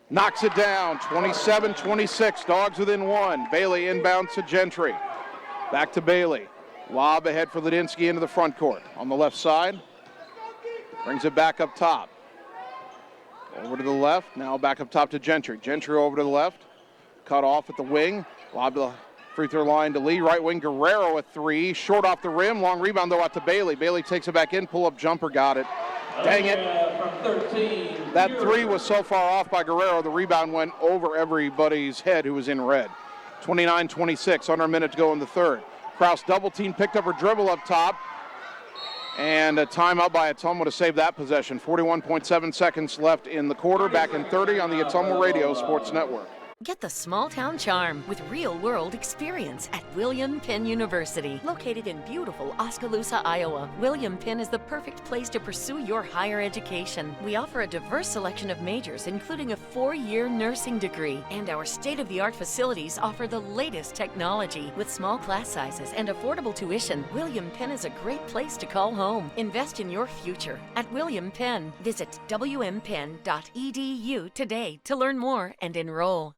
knocks it down. 27-26. Dogs within 1. Bailey inbounds to Gentry. Back to Bailey. Lob ahead for Lidinsky into the front court. On the left side. Brings it back up top. Over to the left. Now back up top to Gentry. Gentry over to the left. Cut off at the wing. Lob to the free throw line to Lee. Right wing Guerrero at 3. Short off the rim. Long rebound though out to Bailey. Bailey takes it back in. Pull up jumper. Got it. Dang it.
From 13.
That 3 was so far off by Guerrero. The rebound went over everybody's head who was in red. 29-26. Under a minute to go in the third. Kraus double team. Picked up her dribble up top. And a timeout by Ottumwa to save that possession. 41.7 seconds left in the quarter. Back in 30 on the Ottumwa Radio Sports Network.
Get the small town charm with real world experience at William Penn University. Located in beautiful Oskaloosa, Iowa, William Penn is the perfect place to pursue your higher education. We offer a diverse selection of majors, including a 4-year nursing degree. And our state-of-the-art facilities offer the latest technology. With small class sizes and affordable tuition, William Penn is a great place to call home. Invest in your future at William Penn. Visit wmpenn.edu today to learn more and enroll.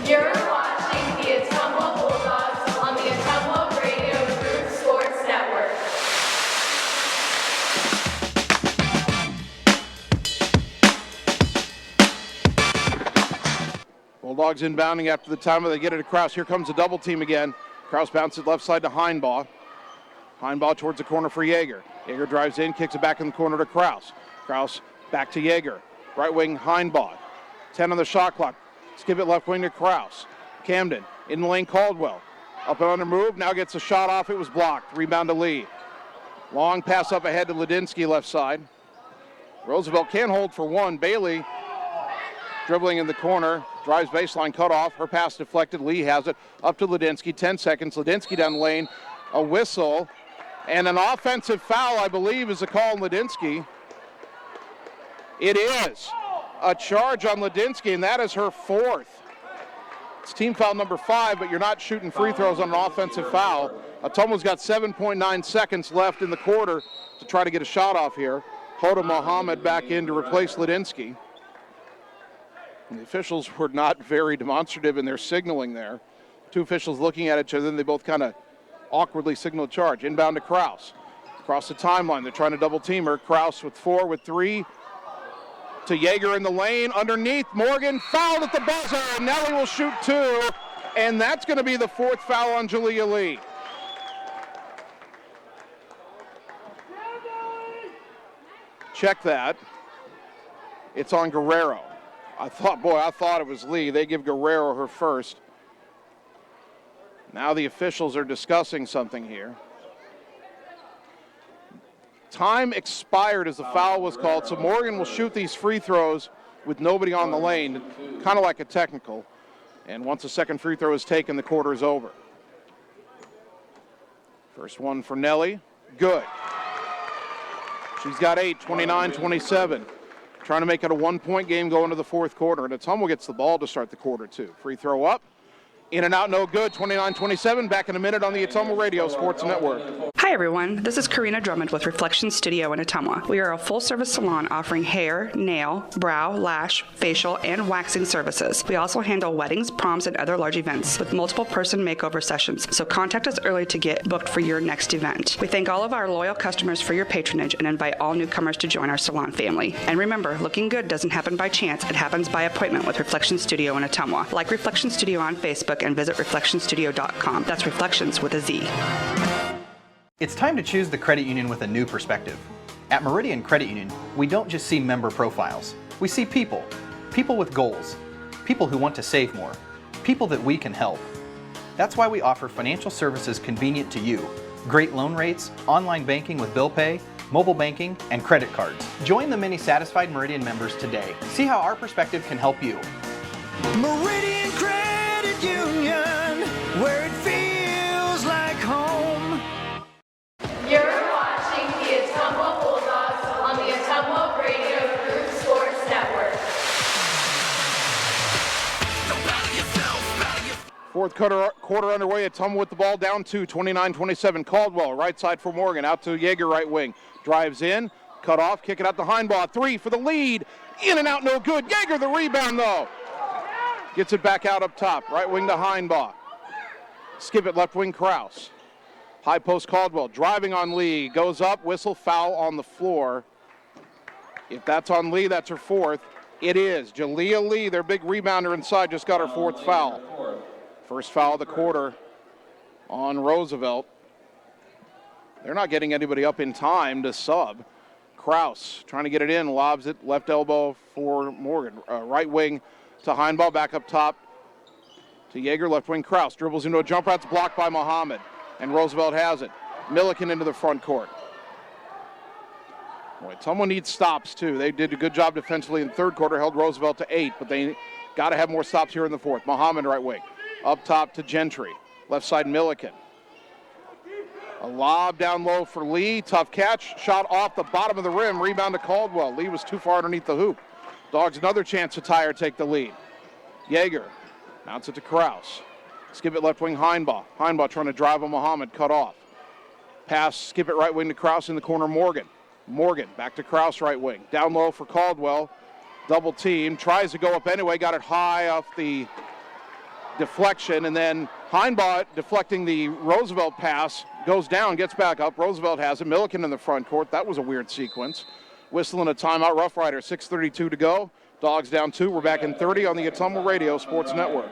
You're watching the Ottumwa Bulldogs on the Ottumwa Radio Group Sports Network.
Bulldogs inbounding after the timeout. They get it to Kraus. Here comes a double team again. Kraus bounces left side to Heinbaugh. Heinbaugh towards the corner for Yeager. Yeager drives in, kicks it back in the corner to Kraus. Kraus back to Yeager. Right wing Heinbaugh. 10 on the shot clock. Skip it left wing to Kraus. Camden in the lane. Caldwell up and under move. Now gets a shot off. It was blocked. Rebound to Lee. Long pass up ahead to Lidinsky left side. Roosevelt can hold for 1. Bailey dribbling in the corner. Drives baseline, cut off. Her pass deflected. Lee has it up to Lidinsky. 10 seconds. Lidinsky down the lane. A whistle and an offensive foul, I believe, is a call on Lidinsky. It is a charge on Lidinsky, and that is her 4th. It's team foul number 5, but you're not shooting free throws on an offensive foul. Ottumwa's got 7.9 seconds left in the quarter to try to get a shot off here. Hoda Mohammed back in to replace Lidinsky. And the officials were not very demonstrative in their signaling there. 2 officials looking at each other, and they both kind of awkwardly signaled charge. Inbound to Kraus. Across the timeline, they're trying to double team her. Kraus with 4, with 3. To Yeager in the lane, underneath, Morgan fouled at the buzzer, and Nellie will shoot 2, and that's going to be the 4th foul on Jalea Lee. Check that. It's on Guerrero. I thought it was Lee. They give Guerrero her first. Now the officials are discussing something here. Time expired as the foul was called, so Morgan will shoot these free throws with nobody on the lane, kind of like a technical. And once the second free throw is taken, the quarter is over. First one for Nellie, good. She's got 8, 29-27. Trying to make it a 1-point game going into the 4th quarter, and Ottumwa gets the ball to start the quarter, too. Free throw up, In and out, no good. 29-27. Back in a minute on the Ottumwa Radio Sports Network.
Hi everyone, this is Karina Drummond with Reflection Studio in Ottumwa. We are a full-service salon offering hair, nail, brow, lash, facial, and waxing services. We also handle weddings, proms, and other large events with multiple person makeover sessions, so contact us early to get booked for your next event. We thank all of our loyal customers for your patronage and invite all newcomers to join our salon family. And remember, looking good doesn't happen by chance, it happens by appointment with Reflection Studio in Ottumwa. Like Reflection Studio on Facebook and visit reflectionstudio.com. That's Reflections with a Z.
It's time to choose the credit union with a new perspective. At Meridian Credit Union, we don't just see member profiles. We see people. People with goals. People who want to save more. People that we can help. That's why we offer financial services convenient to you. Great loan rates, online banking with bill pay, mobile banking, and credit cards. Join the many satisfied Meridian members today. See how our perspective can help you.
Meridian Credit Union, where it feels like home.
You're watching the Ottumwa Bulldogs on the Ottumwa Radio Group Sports Network.
Fourth quarter underway. Ottumwa with the ball down 2, 29-27. Caldwell, right side for Morgan. Out to Yeager, right wing. Drives in, cut off, kick it out to Heinbaugh. 3 for the lead. In and out, no good. Yeager the rebound, though. Gets it back out up top. Right wing to Heinbaugh. Skip it, left wing Kraus. High post Caldwell. Driving on Lee. Goes up, whistle, foul on the floor. If that's on Lee, that's her fourth. It is. Jalea Lee, their big rebounder inside, just got her fourth foul. First foul of the quarter on Roosevelt. They're not getting anybody up in time to sub. Kraus trying to get it in, lobs it, left elbow for Morgan. Right wing to Heinbaugh, back up top to Yeager, left wing Kraus. Dribbles into a jumper, that's blocked by Muhammad. And Roosevelt has it. Milliken into the front court. Boy, someone needs stops too. They did a good job defensively in the third quarter, held Roosevelt to 8, but they got to have more stops here in the fourth. Muhammad right wing. Up top to Gentry. Left side Milliken. A lob down low for Lee. Tough catch. Shot off the bottom of the rim. Rebound to Caldwell. Lee was too far underneath the hoop. Dogs another chance to tie or take the lead. Yeager mounts it to Kraus. Skip it left wing Heinbaugh. Heinbaugh trying to drive on Muhammad. Cut off. Pass, skip it right wing to Kraus in the corner. Morgan. Morgan back to Kraus right wing. Down low for Caldwell. Double team. Tries to go up anyway. Got it high off the deflection. And then Heinbaugh deflecting the Roosevelt pass. Goes down, gets back up. Roosevelt has it. Milliken in the front court. That was a weird sequence. Whistling a timeout. Roughriders. 6:32 to go. Dogs down 2. We're back in 30 on the Ottumwa Radio Sports Network.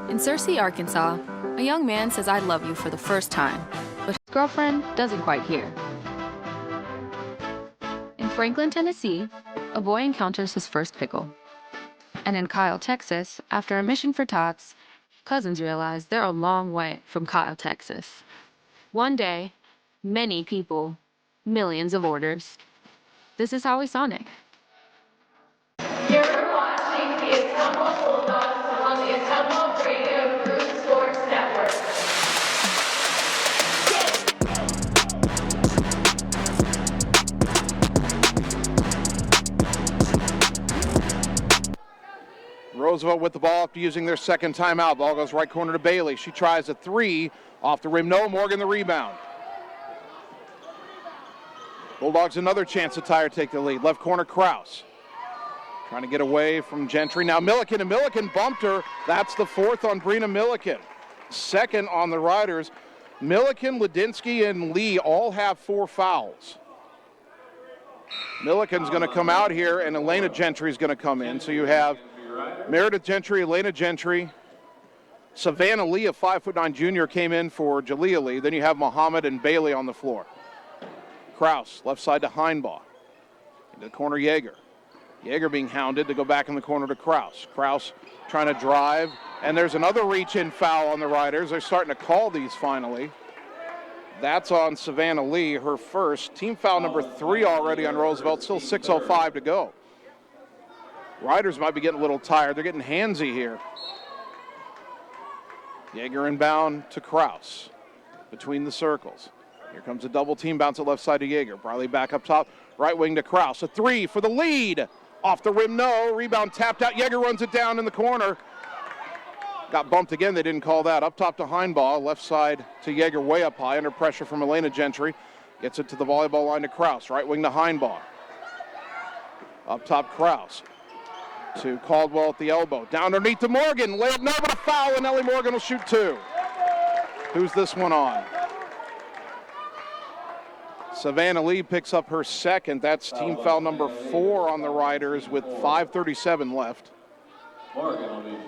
In Searcy, Arkansas, a young man says I love you for the first time, but his girlfriend doesn't quite hear. In Franklin, Tennessee, a boy encounters his first pickle. And in Kyle, Texas, after a mission for tots, cousins realize they're a long way from Kyle, Texas. One day, many people, millions of orders. This is Howie Sonic.
You're watching the Ottumwa Bulldogs on the Ottumwa Radio Group Sports Network.
Roosevelt with the ball after using their second timeout. Ball goes right corner to Bailey. She tries a 3 off the rim. No, Morgan the rebound. Bulldogs another chance to tie or take the lead. Left corner Kraus. Trying to get away from Gentry. Now Milliken, and Milliken bumped her. That's the fourth on Brina Milliken. Second on the Riders. Milliken, Ladinsky, and Lee all have 4 fouls. Milliken's going to come out here, and Elena Gentry's going to come in. So you have Meredith Gentry, Elena Gentry. Savannah Lee, a 5'9" junior, came in for Jalea Lee. Then you have Muhammad and Bailey on the floor. Kraus, left side to Heinbaugh. Into the corner, Yeager. Yeager being hounded to go back in the corner to Kraus. Kraus trying to drive, and there's another reach-in foul on the Riders. They're starting to call these finally. That's on Savannah Lee, her first. Team foul number 3 already on Roosevelt. Still 6:05 to go. Riders might be getting a little tired. They're getting handsy here. Yeager inbound to Kraus. Between the circles. Here comes a double team, bounce it left side to Yeager. Briley back up top, right wing to Kraus. A 3 for the lead. Off the rim, no. Rebound tapped out. Yeager runs it down in the corner. Got bumped again. They didn't call that. Up top to Heinbaugh. Left side to Yeager, way up high. Under pressure from Elena Gentry. Gets it to the volleyball line to Kraus. Right wing to Heinbaugh. Up top, Kraus. To Caldwell at the elbow. Down underneath to Morgan. Laid no, but a foul, and Ellie Morgan will shoot 2. Who's this one on? Savannah Lee picks up her second. That's team foul number 4 on the Riders with 5:37 left.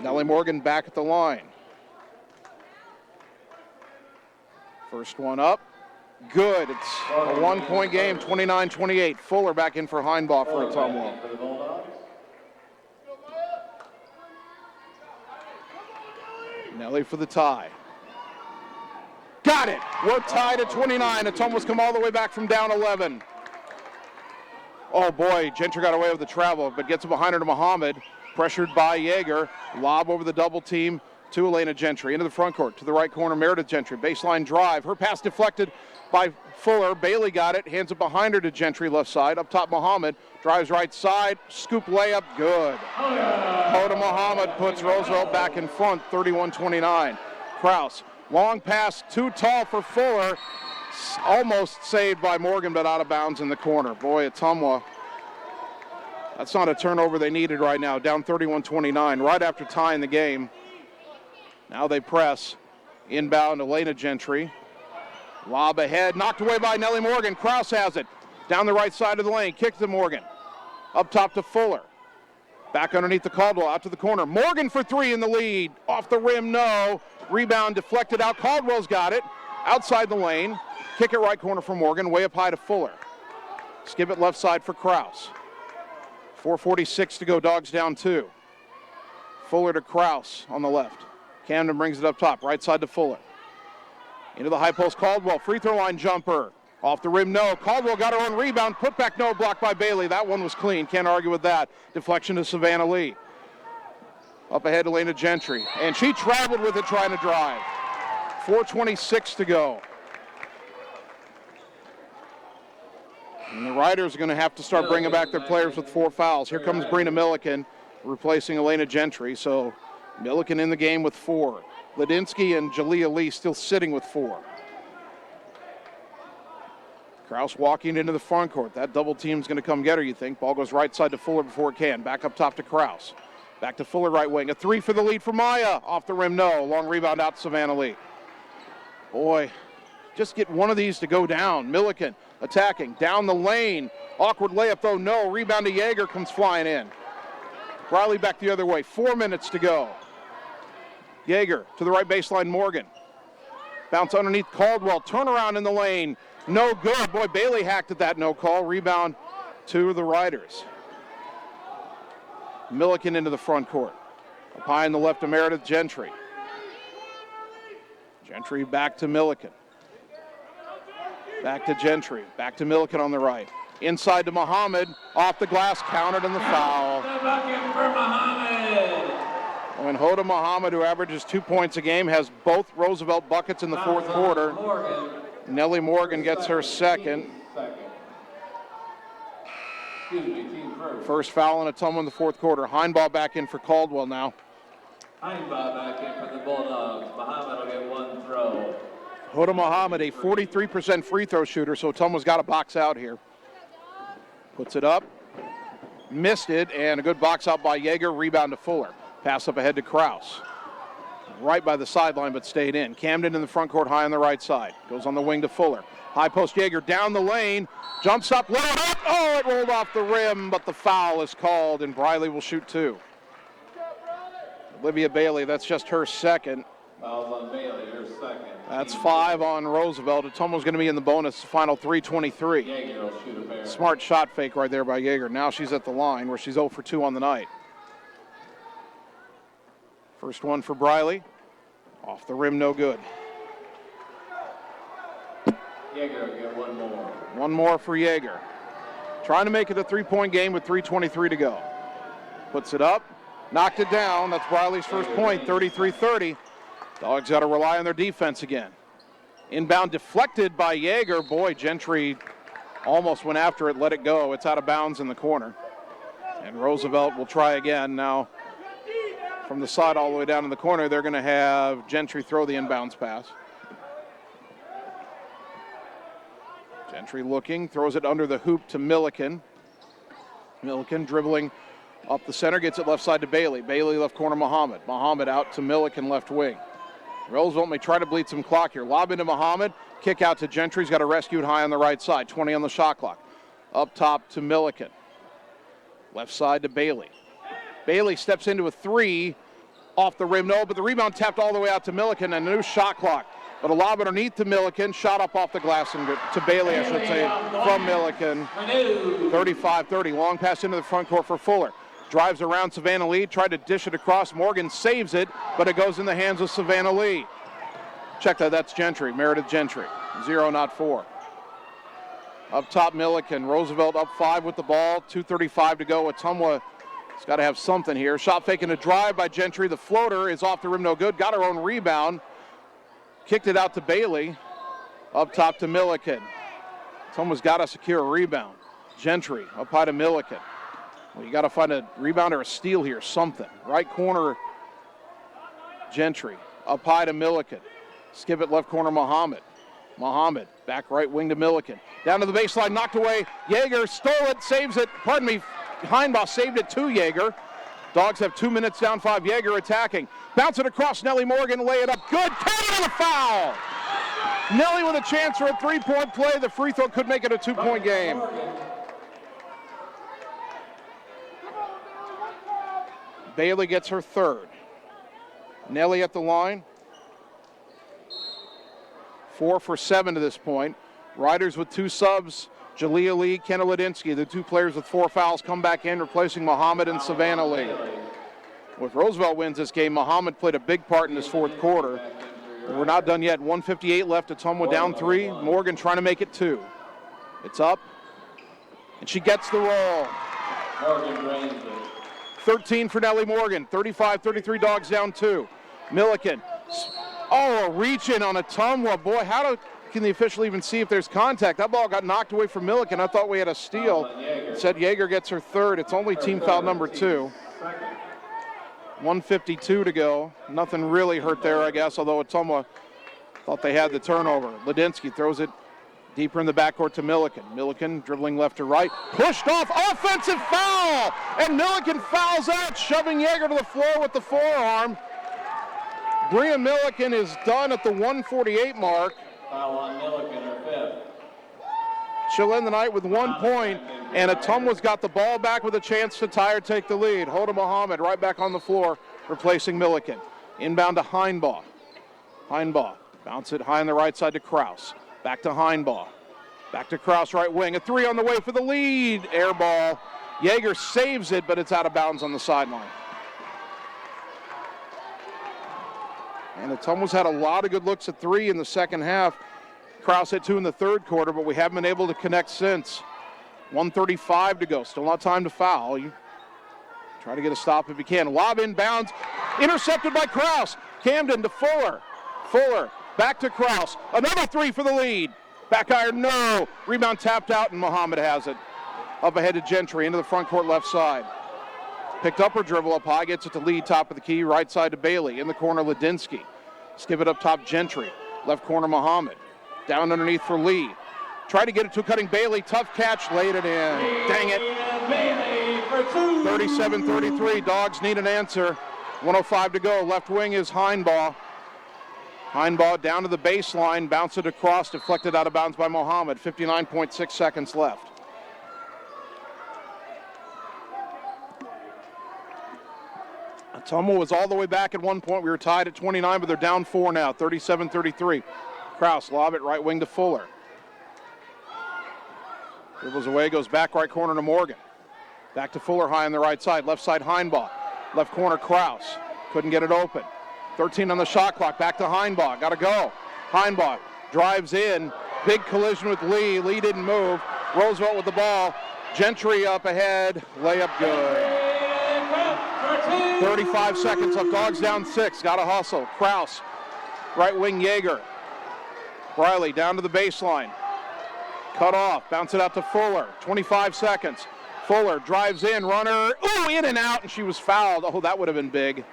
Nellie Morgan back at the line. First one up. Good. It's a 1-point game, 29-28. Fuller back in for Heinbaugh for Ottumwa. Nellie for the tie. Got it. We're tied at 29. Ottumwa's come all the way back from down 11. Oh boy, Gentry got away with the travel, but gets it behind her to Muhammad. Pressured by Yeager. Lob over the double team to Elena Gentry. Into the front court, to the right corner, Meredith Gentry. Baseline drive. Her pass deflected by Fuller. Bailey got it. Hands it behind her to Gentry, left side. Up top, Muhammad. Drives right side. Scoop layup. Good. Hoda Muhammad puts Roosevelt back in front, 31-29. Kraus. Long pass, too tall for Fuller. Almost saved by Morgan, but out of bounds in the corner. Boy, Ottumwa. That's not a turnover they needed right now. Down 31-29, right after tying the game. Now they press. Inbound, Elena Gentry. Lob ahead, knocked away by Nellie Morgan. Kraus has it. Down the right side of the lane, kick to Morgan. Up top to Fuller. Back underneath the Caldwell, out to the corner. Morgan for 3 in the lead. Off the rim, no. Rebound deflected out. Caldwell's got it. Outside the lane. Kick it right corner for Morgan. Way up high to Fuller. Skip it left side for Kraus. 4:46 to go. Dogs down 2. Fuller to Kraus on the left. Camden brings it up top. Right side to Fuller. Into the high post. Caldwell. Free throw line jumper. Off the rim, no. Caldwell got her own rebound. Put back, no. Blocked by Bailey. That one was clean. Can't argue with that. Deflection to Savannah Lee. Up ahead, Elena Gentry. And she traveled with it trying to drive. 4:26 to go. And the Riders are going to have to start bringing back their players with 4 fouls. Here comes Brina Milliken replacing Elena Gentry. So Milliken in the game with 4. Ladinsky and Jalea Lee still sitting with 4. Kraus walking into the front court. That double team's going to come get her, you think. Ball goes right side to Fuller before it can. Back up top to Kraus. Back to Fuller, right wing. A 3 for the lead for Maya. Off the rim, no. Long rebound out to Savannah Lee. Boy, just get one of these to go down. Milliken attacking. Down the lane. Awkward layup, though, no. Rebound to Yeager comes flying in. Riley back the other way. 4 minutes to go. Yeager to the right baseline, Morgan. Bounce underneath Caldwell. Turnaround in the lane. No good. Boy, Bailey hacked at that no call. Rebound to the Riders. Milliken into the front court. Up high in the left to Meredith Gentry. Gentry back to Milliken. Back to Gentry. Back to Milliken on the right. Inside to Muhammad. Off the glass, counted in the foul.
The bucket for Muhammad.
And Hoda Muhammad, who averages 2 points a game, has both Roosevelt buckets in the fourth quarter. Nellie Morgan gets her second. First foul in Ottumwa in the fourth quarter. Heinbaugh back in for Caldwell now.
Heinbaugh back in for the Bulldogs. Muhammad will get 1 throw.
Hoda Muhammad, a 43% free throw shooter, so Ottumwa's got to box out here. Puts it up. Missed it, and a good box out by Yeager. Rebound to Fuller. Pass up ahead to Kraus. Right by the sideline, but stayed in. Camden in the front court, high on the right side. Goes on the wing to Fuller. High post Yeager down the lane. Jumps up, load up. Oh, it rolled off the rim, but the foul is called, and Briley will shoot 2. Olivia Bailey, that's just her second.
Fouls on Bailey, her second.
That's 5 on Roosevelt. Ottumwa's going to be in the bonus, final 3:23.
Yeager will shoot a pair.
Smart shot fake right there by Yeager. Now she's at the line where she's 0 for 2 on the night. First one for Briley. Off the rim, no good.
Yeager will get 1 more.
1 more for Yeager. Trying to make it a 3-point game with 3:23 to go. Puts it up, knocked it down. That's Briley's first point, 33-30. Dogs got to rely on their defense again. Inbound deflected by Yeager. Boy, Gentry almost went after it, let it go. It's out of bounds in the corner. And Roosevelt will try again. Now, from the side all the way down in the corner, they're going to have Gentry throw the inbounds pass. Gentry looking, throws it under the hoop to Milliken. Milliken dribbling up the center, gets it left side to Bailey. Bailey left corner Muhammad. Muhammad out to Milliken left wing. Roosevelt may try to bleed some clock here. Lob into Muhammad, kick out to Gentry. He's got to rescue it high on the right side. 20 on the shot clock. Up top to Milliken. Left side to Bailey. Bailey steps into a three. Off the rim, no, but the rebound tapped all the way out to Milliken and a new shot clock. But a lob underneath to Milliken, shot up off the glass and to Bailey, I should say, from Milliken. 35-30, long pass into the front court for Fuller. Drives around Savannah Lee, tried to dish it across. Morgan saves it, but it goes in the hands of Savannah Lee. Check that, that's Gentry, Meredith Gentry. 0, not 4. Up top, Milliken. Roosevelt up 5 with the ball, 2:35 to go. Ottumwa has got to have something here. Shot faking a drive by Gentry. The floater is off the rim, no good. Got her own rebound. Kicked it out to Bailey. Up top to Milliken. Ottumwa's got to secure a rebound. Gentry up high to Milliken. Well, you got to find a rebound or a steal here, something. Right corner, Gentry. Up high to Milliken. Skip it left corner, Muhammad. Muhammad, back right wing to Milliken. Down to the baseline, knocked away. Yeager stole it, saves it. Pardon me, Heinbaugh saved it to Yeager. Dogs have 2 minutes down 5. Yeager attacking. Bounce it across, Nellie Morgan, lay it up. Good, counted on the foul! Nellie with a chance for a 3-point play. The free throw could make it a 2-point game. Bailey gets her third. Nellie at the line. 4 for 7 to this point. Riders with 2 subs. Jalea Lee, Kenna Ladinsky, the 2 players with 4 fouls, come back in, replacing Muhammad and Savannah Lee. If Roosevelt wins this game, Muhammad played a big part in this fourth quarter. We're not done yet. 1:58 left. Ottumwa down 3. Morgan trying to make it 2. It's up, and she gets the roll.
Morgan drains it.
13 for Nellie Morgan. 35-33, Dogs down 2. Milliken. Oh, a reach in on Ottumwa. Boy, can the official even see if there's contact? That ball got knocked away from Milliken. I thought we had a steal. Said Yeager gets her third. It's only team foul number 2. 1:52 to go. Nothing really hurt there, I guess, although Ottumwa thought they had the turnover. Ladinsky throws it deeper in the backcourt to Milliken. Milliken dribbling left to right. Pushed off. Offensive foul! And Milliken fouls out, shoving Yeager to the floor with the forearm. Bria Milliken is done at the 1:48 mark.
Foul on Milliken, her 5th.
She'll end the night with 1 point, and Ottumwa's got the ball back with a chance to tie or take the lead. Hoda Muhammad right back on the floor, replacing Milliken. Inbound to Heinbaugh. Heinbaugh, bounce it high on the right side to Kraus. Back to Heinbaugh. Back to Kraus, right wing. A 3 on the way for the lead. Air ball. Yeager saves it, but it's out of bounds on the sideline. And Ottumwa's had a lot of good looks at 3 in the second half. Kraus hit 2 in the third quarter, but we haven't been able to connect since. 1:35 to go. Still not time to foul. You try to get a stop if you can. Lob inbounds. Intercepted by Kraus. Camden to Fuller. Fuller back to Kraus. Another 3 for the lead. Back iron, no. Rebound tapped out, and Muhammad has it. Up ahead to Gentry into the front court left side. Picked up her dribble up high, gets it to lead, top of the key, right side to Bailey. In the corner, Ladinsky. Skip it up top, Gentry. Left corner, Muhammad. Down underneath for Lee. Tried to get it to cutting Bailey. Tough catch, laid it in. Dang it. 37-33. Dogs need an answer. 1:05 to go. Left wing is Heinbaugh. Heinbaugh down to the baseline. Bounce it across. Deflected out of bounds by Muhammad. 59.6 seconds left. Ottumwa was all the way back at 1 point. We were tied at 29, but they're down 4 now. 37-33. Kraus, lob it right wing to Fuller. Dribbles away, goes back right corner to Morgan. Back to Fuller high on the right side. Left side Heinbaugh. Left corner Kraus. Couldn't get it open. 13 on the shot clock. Back to Heinbaugh. Got to go. Heinbaugh drives in. Big collision with Lee. Lee didn't move. Roosevelt with the ball. Gentry up ahead. Layup good. 35 seconds left. Dogs down 6. Got to hustle. Kraus. Right wing Yeager. Riley down to the baseline. Cut off. Bounce it out to Fuller. 25 seconds. Fuller drives in, runner, in and out, and she was fouled. Oh, that would have been big.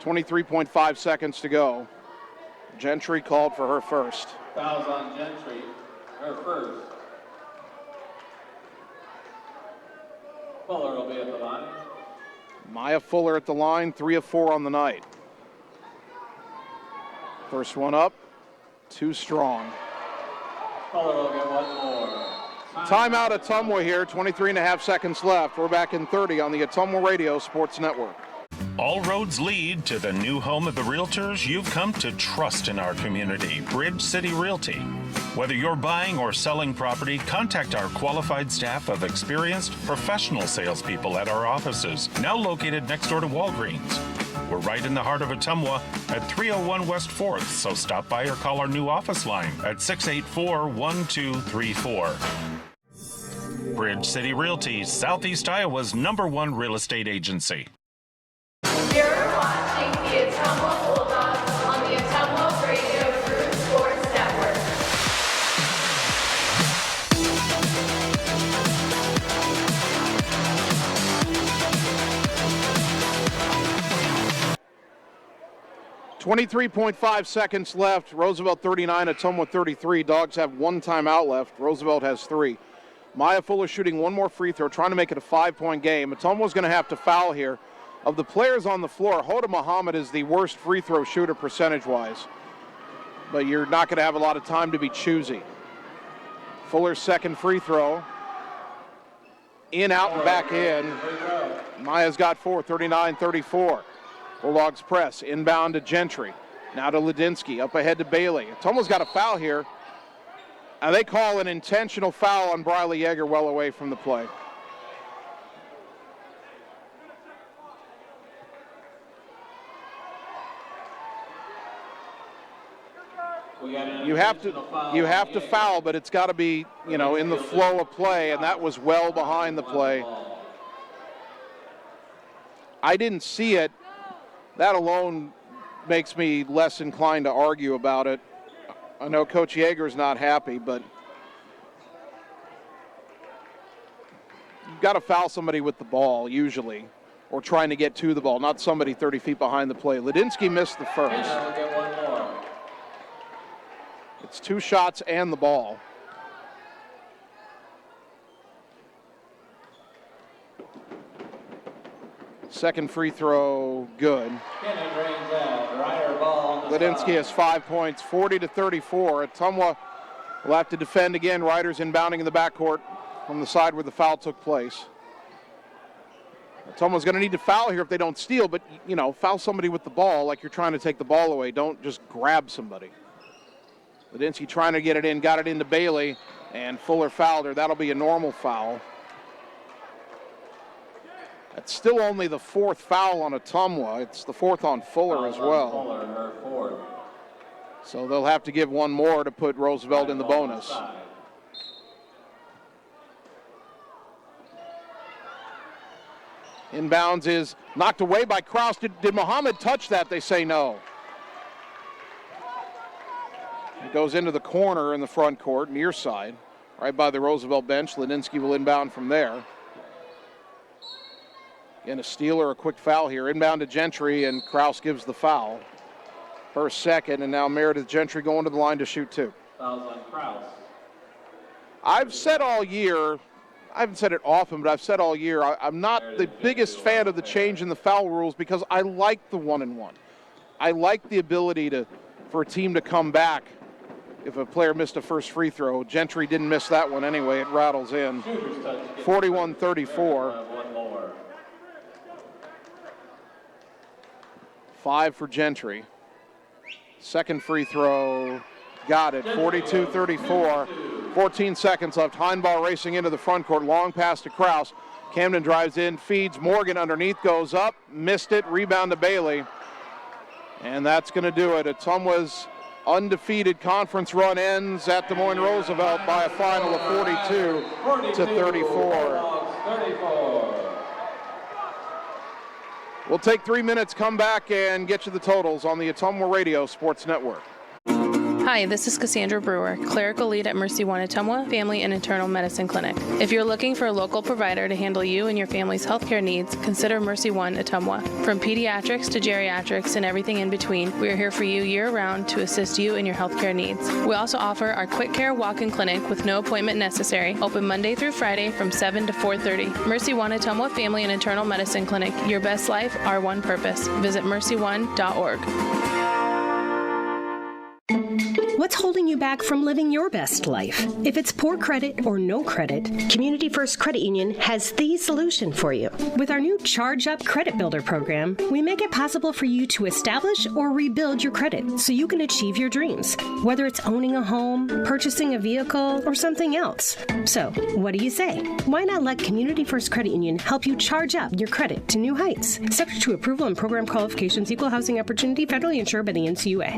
23.5 seconds to go. Gentry called for her first.
Fouls on Gentry, her first. Fuller will be at the line.
Maya Fuller at the line, 3 of 4 on the night. First one up, too strong.
Fuller will get one more.
Timeout Ottumwa here, 23 and a half seconds left. We're back in 30 on the Ottumwa Radio Sports Network.
All roads lead to the new home of the realtors you've come to trust in our community, Bridge City Realty. Whether you're buying or selling property, contact our qualified staff of experienced professional salespeople at our offices, now located next door to Walgreens. We're right in the heart of Ottumwa at 301 West 4th, so stop by or call our new office line at 684-1234. Bridge City Realty, Southeast Iowa's #1 real estate agency.
You're watching the Ottumwa Bulldogs on the Ottumwa Radio Group Sports Network.
.5 seconds left. Roosevelt 39, Ottumwa 33. Dogs have 1 timeout left. Roosevelt has 3. Maya Fuller shooting 1 more free throw, trying to make it a 5-point game. Ottumwa's going to have to foul here. Of the players on the floor, Hoda Muhammad is the worst free throw shooter percentage-wise. But you're not going to have a lot of time to be choosy. Fuller's second free throw. In, out, and back in. Maya's got 4, 39-34. Bulldogs press, inbound to Gentry. Now to Ladinsky, up ahead to Bailey. Ottumwa's got a foul here. And they call an intentional foul on Briley Yeager well away from the play. You have to foul, but it's got to be, in the flow of play, and that was well behind the play. I didn't see it. That alone makes me less inclined to argue about it. I know Coach Yeager's not happy, but you've got to foul somebody with the ball, usually, or trying to get to the ball, not somebody 30 feet behind the play. Ladinsky missed the first. It's 2 shots and the ball. Second free throw, good. Ladinsky has 5 points, 40-34. Ottumwa will have to defend again. Riders inbounding in the backcourt from the side where the foul took place. Ottumwa's going to need to foul here if they don't steal, but, foul somebody with the ball like you're trying to take the ball away. Don't just grab somebody. Ladinsky trying to get it in, got it into Bailey, and Fuller fouled her. That'll be a normal foul. That's still only the 4th foul on Ottumwa. It's the 4th on Fuller as well.
Fuller, her 4th.
So they'll have to give 1 more to put Roosevelt in the bonus. Inbounds is knocked away by Kraus. Did Muhammad touch that? They say no. It goes into the corner in the front court, near side, right by the Roosevelt bench. Ladinsky will inbound from there. Again, a steal or a quick foul here. Inbound to Gentry, and Kraus gives the foul. Her second, and now Meredith Gentry going to the line to shoot 2.
Fouls on Kraus.
I've said all year, I haven't said it often, but I've said all year, I'm not the biggest fan of the change in the foul rules because I like the 1-and-1. I like the ability for a team to come back if a player missed a first free throw. Gentry didn't miss that one anyway. It rattles in. 41-34. 5 for Gentry. Second free throw, got it. 42-34. 14 seconds left. Heinball racing into the front court. Long pass to Kraus. Camden drives in, feeds Morgan underneath, goes up, missed it. Rebound to Bailey. And that's going to do it. Ottumwa's undefeated conference run ends at Des Moines Roosevelt by a final of 42-34. We'll take 3 minutes, come back, and get you the totals on the Ottumwa Radio Sports Network.
Hi, this is Cassandra Brewer, clerical lead at Mercy One Ottumwa Family and Internal Medicine Clinic. If you're looking for a local provider to handle you and your family's healthcare needs, consider Mercy One Ottumwa. From pediatrics to geriatrics and everything in between, we are here for you year-round to assist you in your healthcare needs. We also offer our Quick Care Walk-in Clinic with no appointment necessary, open Monday through Friday from 7 to 4:30. Mercy One Ottumwa Family and Internal Medicine Clinic. Your best life, our one purpose. Visit mercyone.org.
What's holding you back from living your best life? If it's poor credit or no credit, Community First Credit Union has the solution for you. With our new Charge Up Credit Builder program, we make it possible for you to establish or rebuild your credit so you can achieve your dreams, whether it's owning a home, purchasing a vehicle, or something else. So, what do you say? Why not let Community First Credit Union help you charge up your credit to new heights? Subject to approval and program qualifications, equal housing opportunity, federally insured by the NCUA.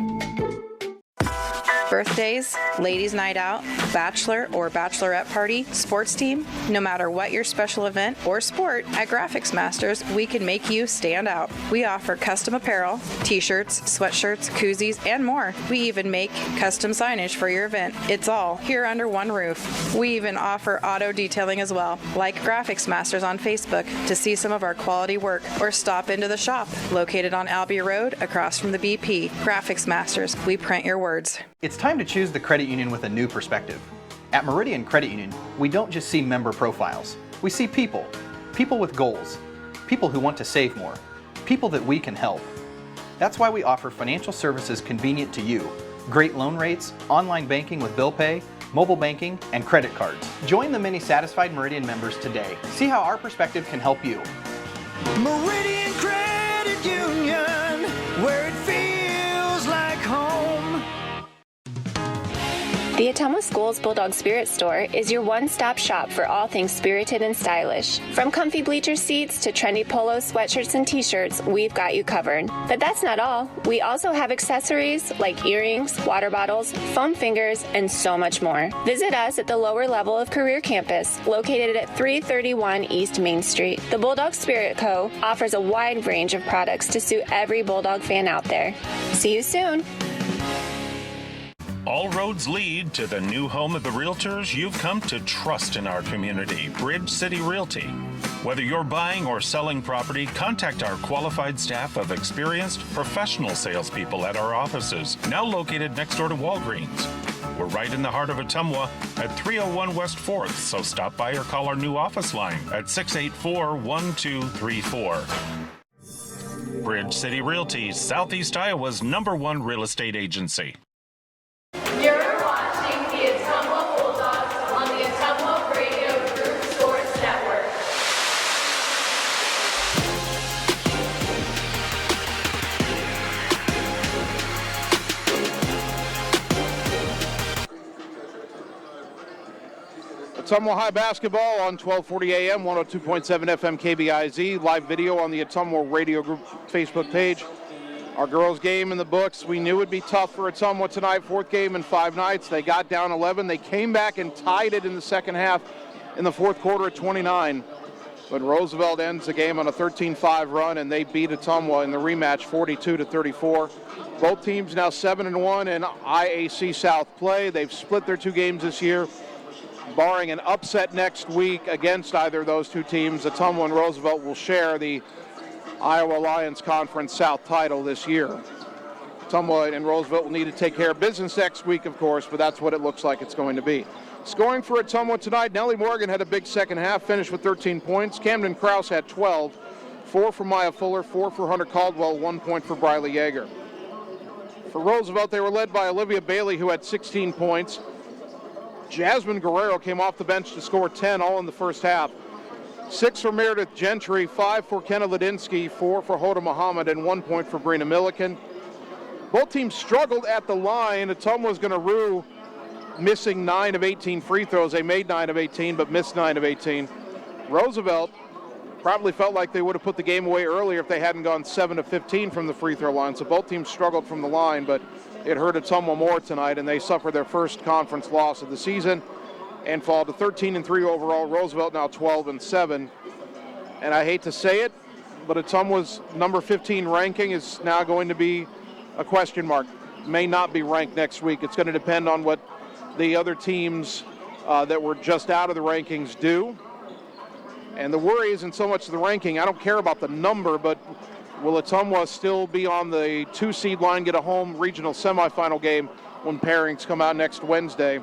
Birthdays, ladies' night out, bachelor or bachelorette party, sports team, no matter what your special event or sport, at Graphics Masters, we can make you stand out. We offer custom apparel, t-shirts, sweatshirts, koozies, and more. We even make custom signage for your event. It's all here under one roof. We even offer auto detailing as well. Like Graphics Masters on Facebook to see some of our quality work, or stop into the shop located on Albee Road across from the BP. Graphics Masters, we print your words.
It's time to choose the credit union with a new perspective. At Meridian Credit Union, we don't just see member profiles. We see people. People with goals. People who want to save more. People that we can help. That's why we offer financial services convenient to you. Great loan rates, online banking with bill pay, mobile banking, and credit cards. Join the many satisfied Meridian members today. See how our perspective can help you.
Meridian Credit Union, where it feels like home.
The Ottumwa Schools Bulldog Spirit Store is your one-stop shop for all things spirited and stylish. From comfy bleacher seats to trendy polos, sweatshirts, and t-shirts, we've got you covered. But that's not all. We also have accessories like earrings, water bottles, foam fingers, and so much more. Visit us at the lower level of Career Campus, located at 331 East Main Street. The Bulldog Spirit Co. offers a wide range of products to suit every Bulldog fan out there. See you soon.
All roads lead to the new home of the realtors you've come to trust in our community, Bridge City Realty. Whether you're buying or selling property, contact our qualified staff of experienced professional salespeople at our offices, now located next door to Walgreens. We're right in the heart of Ottumwa at 301 West 4th, so stop by or call our new office line at 684-1234. Bridge City Realty, Southeast Iowa's #1 real estate agency.
You're watching the Ottumwa Bulldogs on the Ottumwa Radio Group Sports Network.
Ottumwa High basketball on 1240 AM, 102.7 FM KBIZ. Live video on the Ottumwa Radio Group Facebook page. Our girls' game in the books. We knew it would be tough for Ottumwa tonight. 4th game in 5 nights. They got down 11. They came back and tied it in the second half in the 4th quarter at 29. But Roosevelt ends the game on a 13-5 run, and they beat Ottumwa in the rematch 42-34. Both teams now 7-1 in IAC South play. They've split their 2 games this year. Barring an upset next week against either of those 2 teams, Ottumwa and Roosevelt will share the Iowa Lions Conference South title this year. Ottumwa and Roosevelt will need to take care of business next week, of course, but that's what it looks like it's going to be. Scoring for Ottumwa tonight, Nellie Morgan had a big second half, finished with 13 points. Camden Krause had 12, 4 for Maya Fuller, 4 for Hunter Caldwell, 1 point for Briley Yeager. For Roosevelt, they were led by Olivia Bailey, who had 16 points. Jasmine Guerrero came off the bench to score 10, all in the first half. 6 for Meredith Gentry, 5 for Kenna Ladinsky, 4 for Hoda Muhammad, and 1 point for Brina Milliken. Both teams struggled at the line. Ottumwa was going to rue missing 9 of 18 free throws. They made 9 of 18, but missed 9 of 18. Roosevelt probably felt like they would have put the game away earlier if they hadn't gone 7 of 15 from the free throw line. So both teams struggled from the line, but it hurt Ottumwa more tonight, and they suffered their first conference loss of the season and fall to 13-3 overall. Roosevelt now 12-7. And I hate to say it, but Ottumwa's number 15 ranking is now going to be a question mark. may not be ranked next week. It's going to depend on what the other teams that were just out of the rankings do. And the worry isn't so much the ranking. I don't care about the number, but will Ottumwa still be on the 2-seed line, get a home regional semifinal game when pairings come out next Wednesday?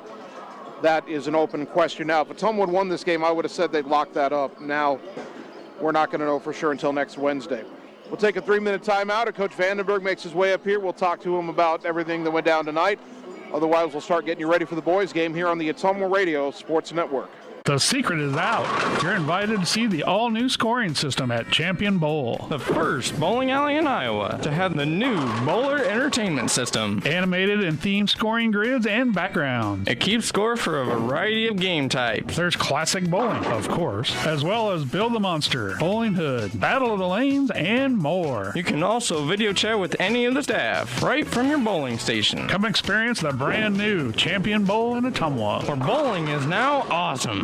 That is an open question now. If Ottumwa won this game, I would have said they'd lock that up. Now, we're not going to know for sure until next Wednesday. We'll take a 3-minute timeout. Coach Vandenberg makes his way up here. We'll talk to him about everything that went down tonight. Otherwise, we'll start getting you ready for the boys' game here on the Ottumwa Radio Sports Network.
The secret is out. You're invited to see the all-new scoring system at Champion Bowl.
The first bowling alley in Iowa to have the new Bowler Entertainment System.
Animated and themed scoring grids and backgrounds.
It keeps score for a variety of game types.
There's classic bowling, of course, as well as Build the Monster, Bowling Hood, Battle of the Lanes, and more.
You can also video chat with any of the staff right from your bowling station.
Come experience the brand new Champion Bowl in Ottumwa,
where bowling is now awesome.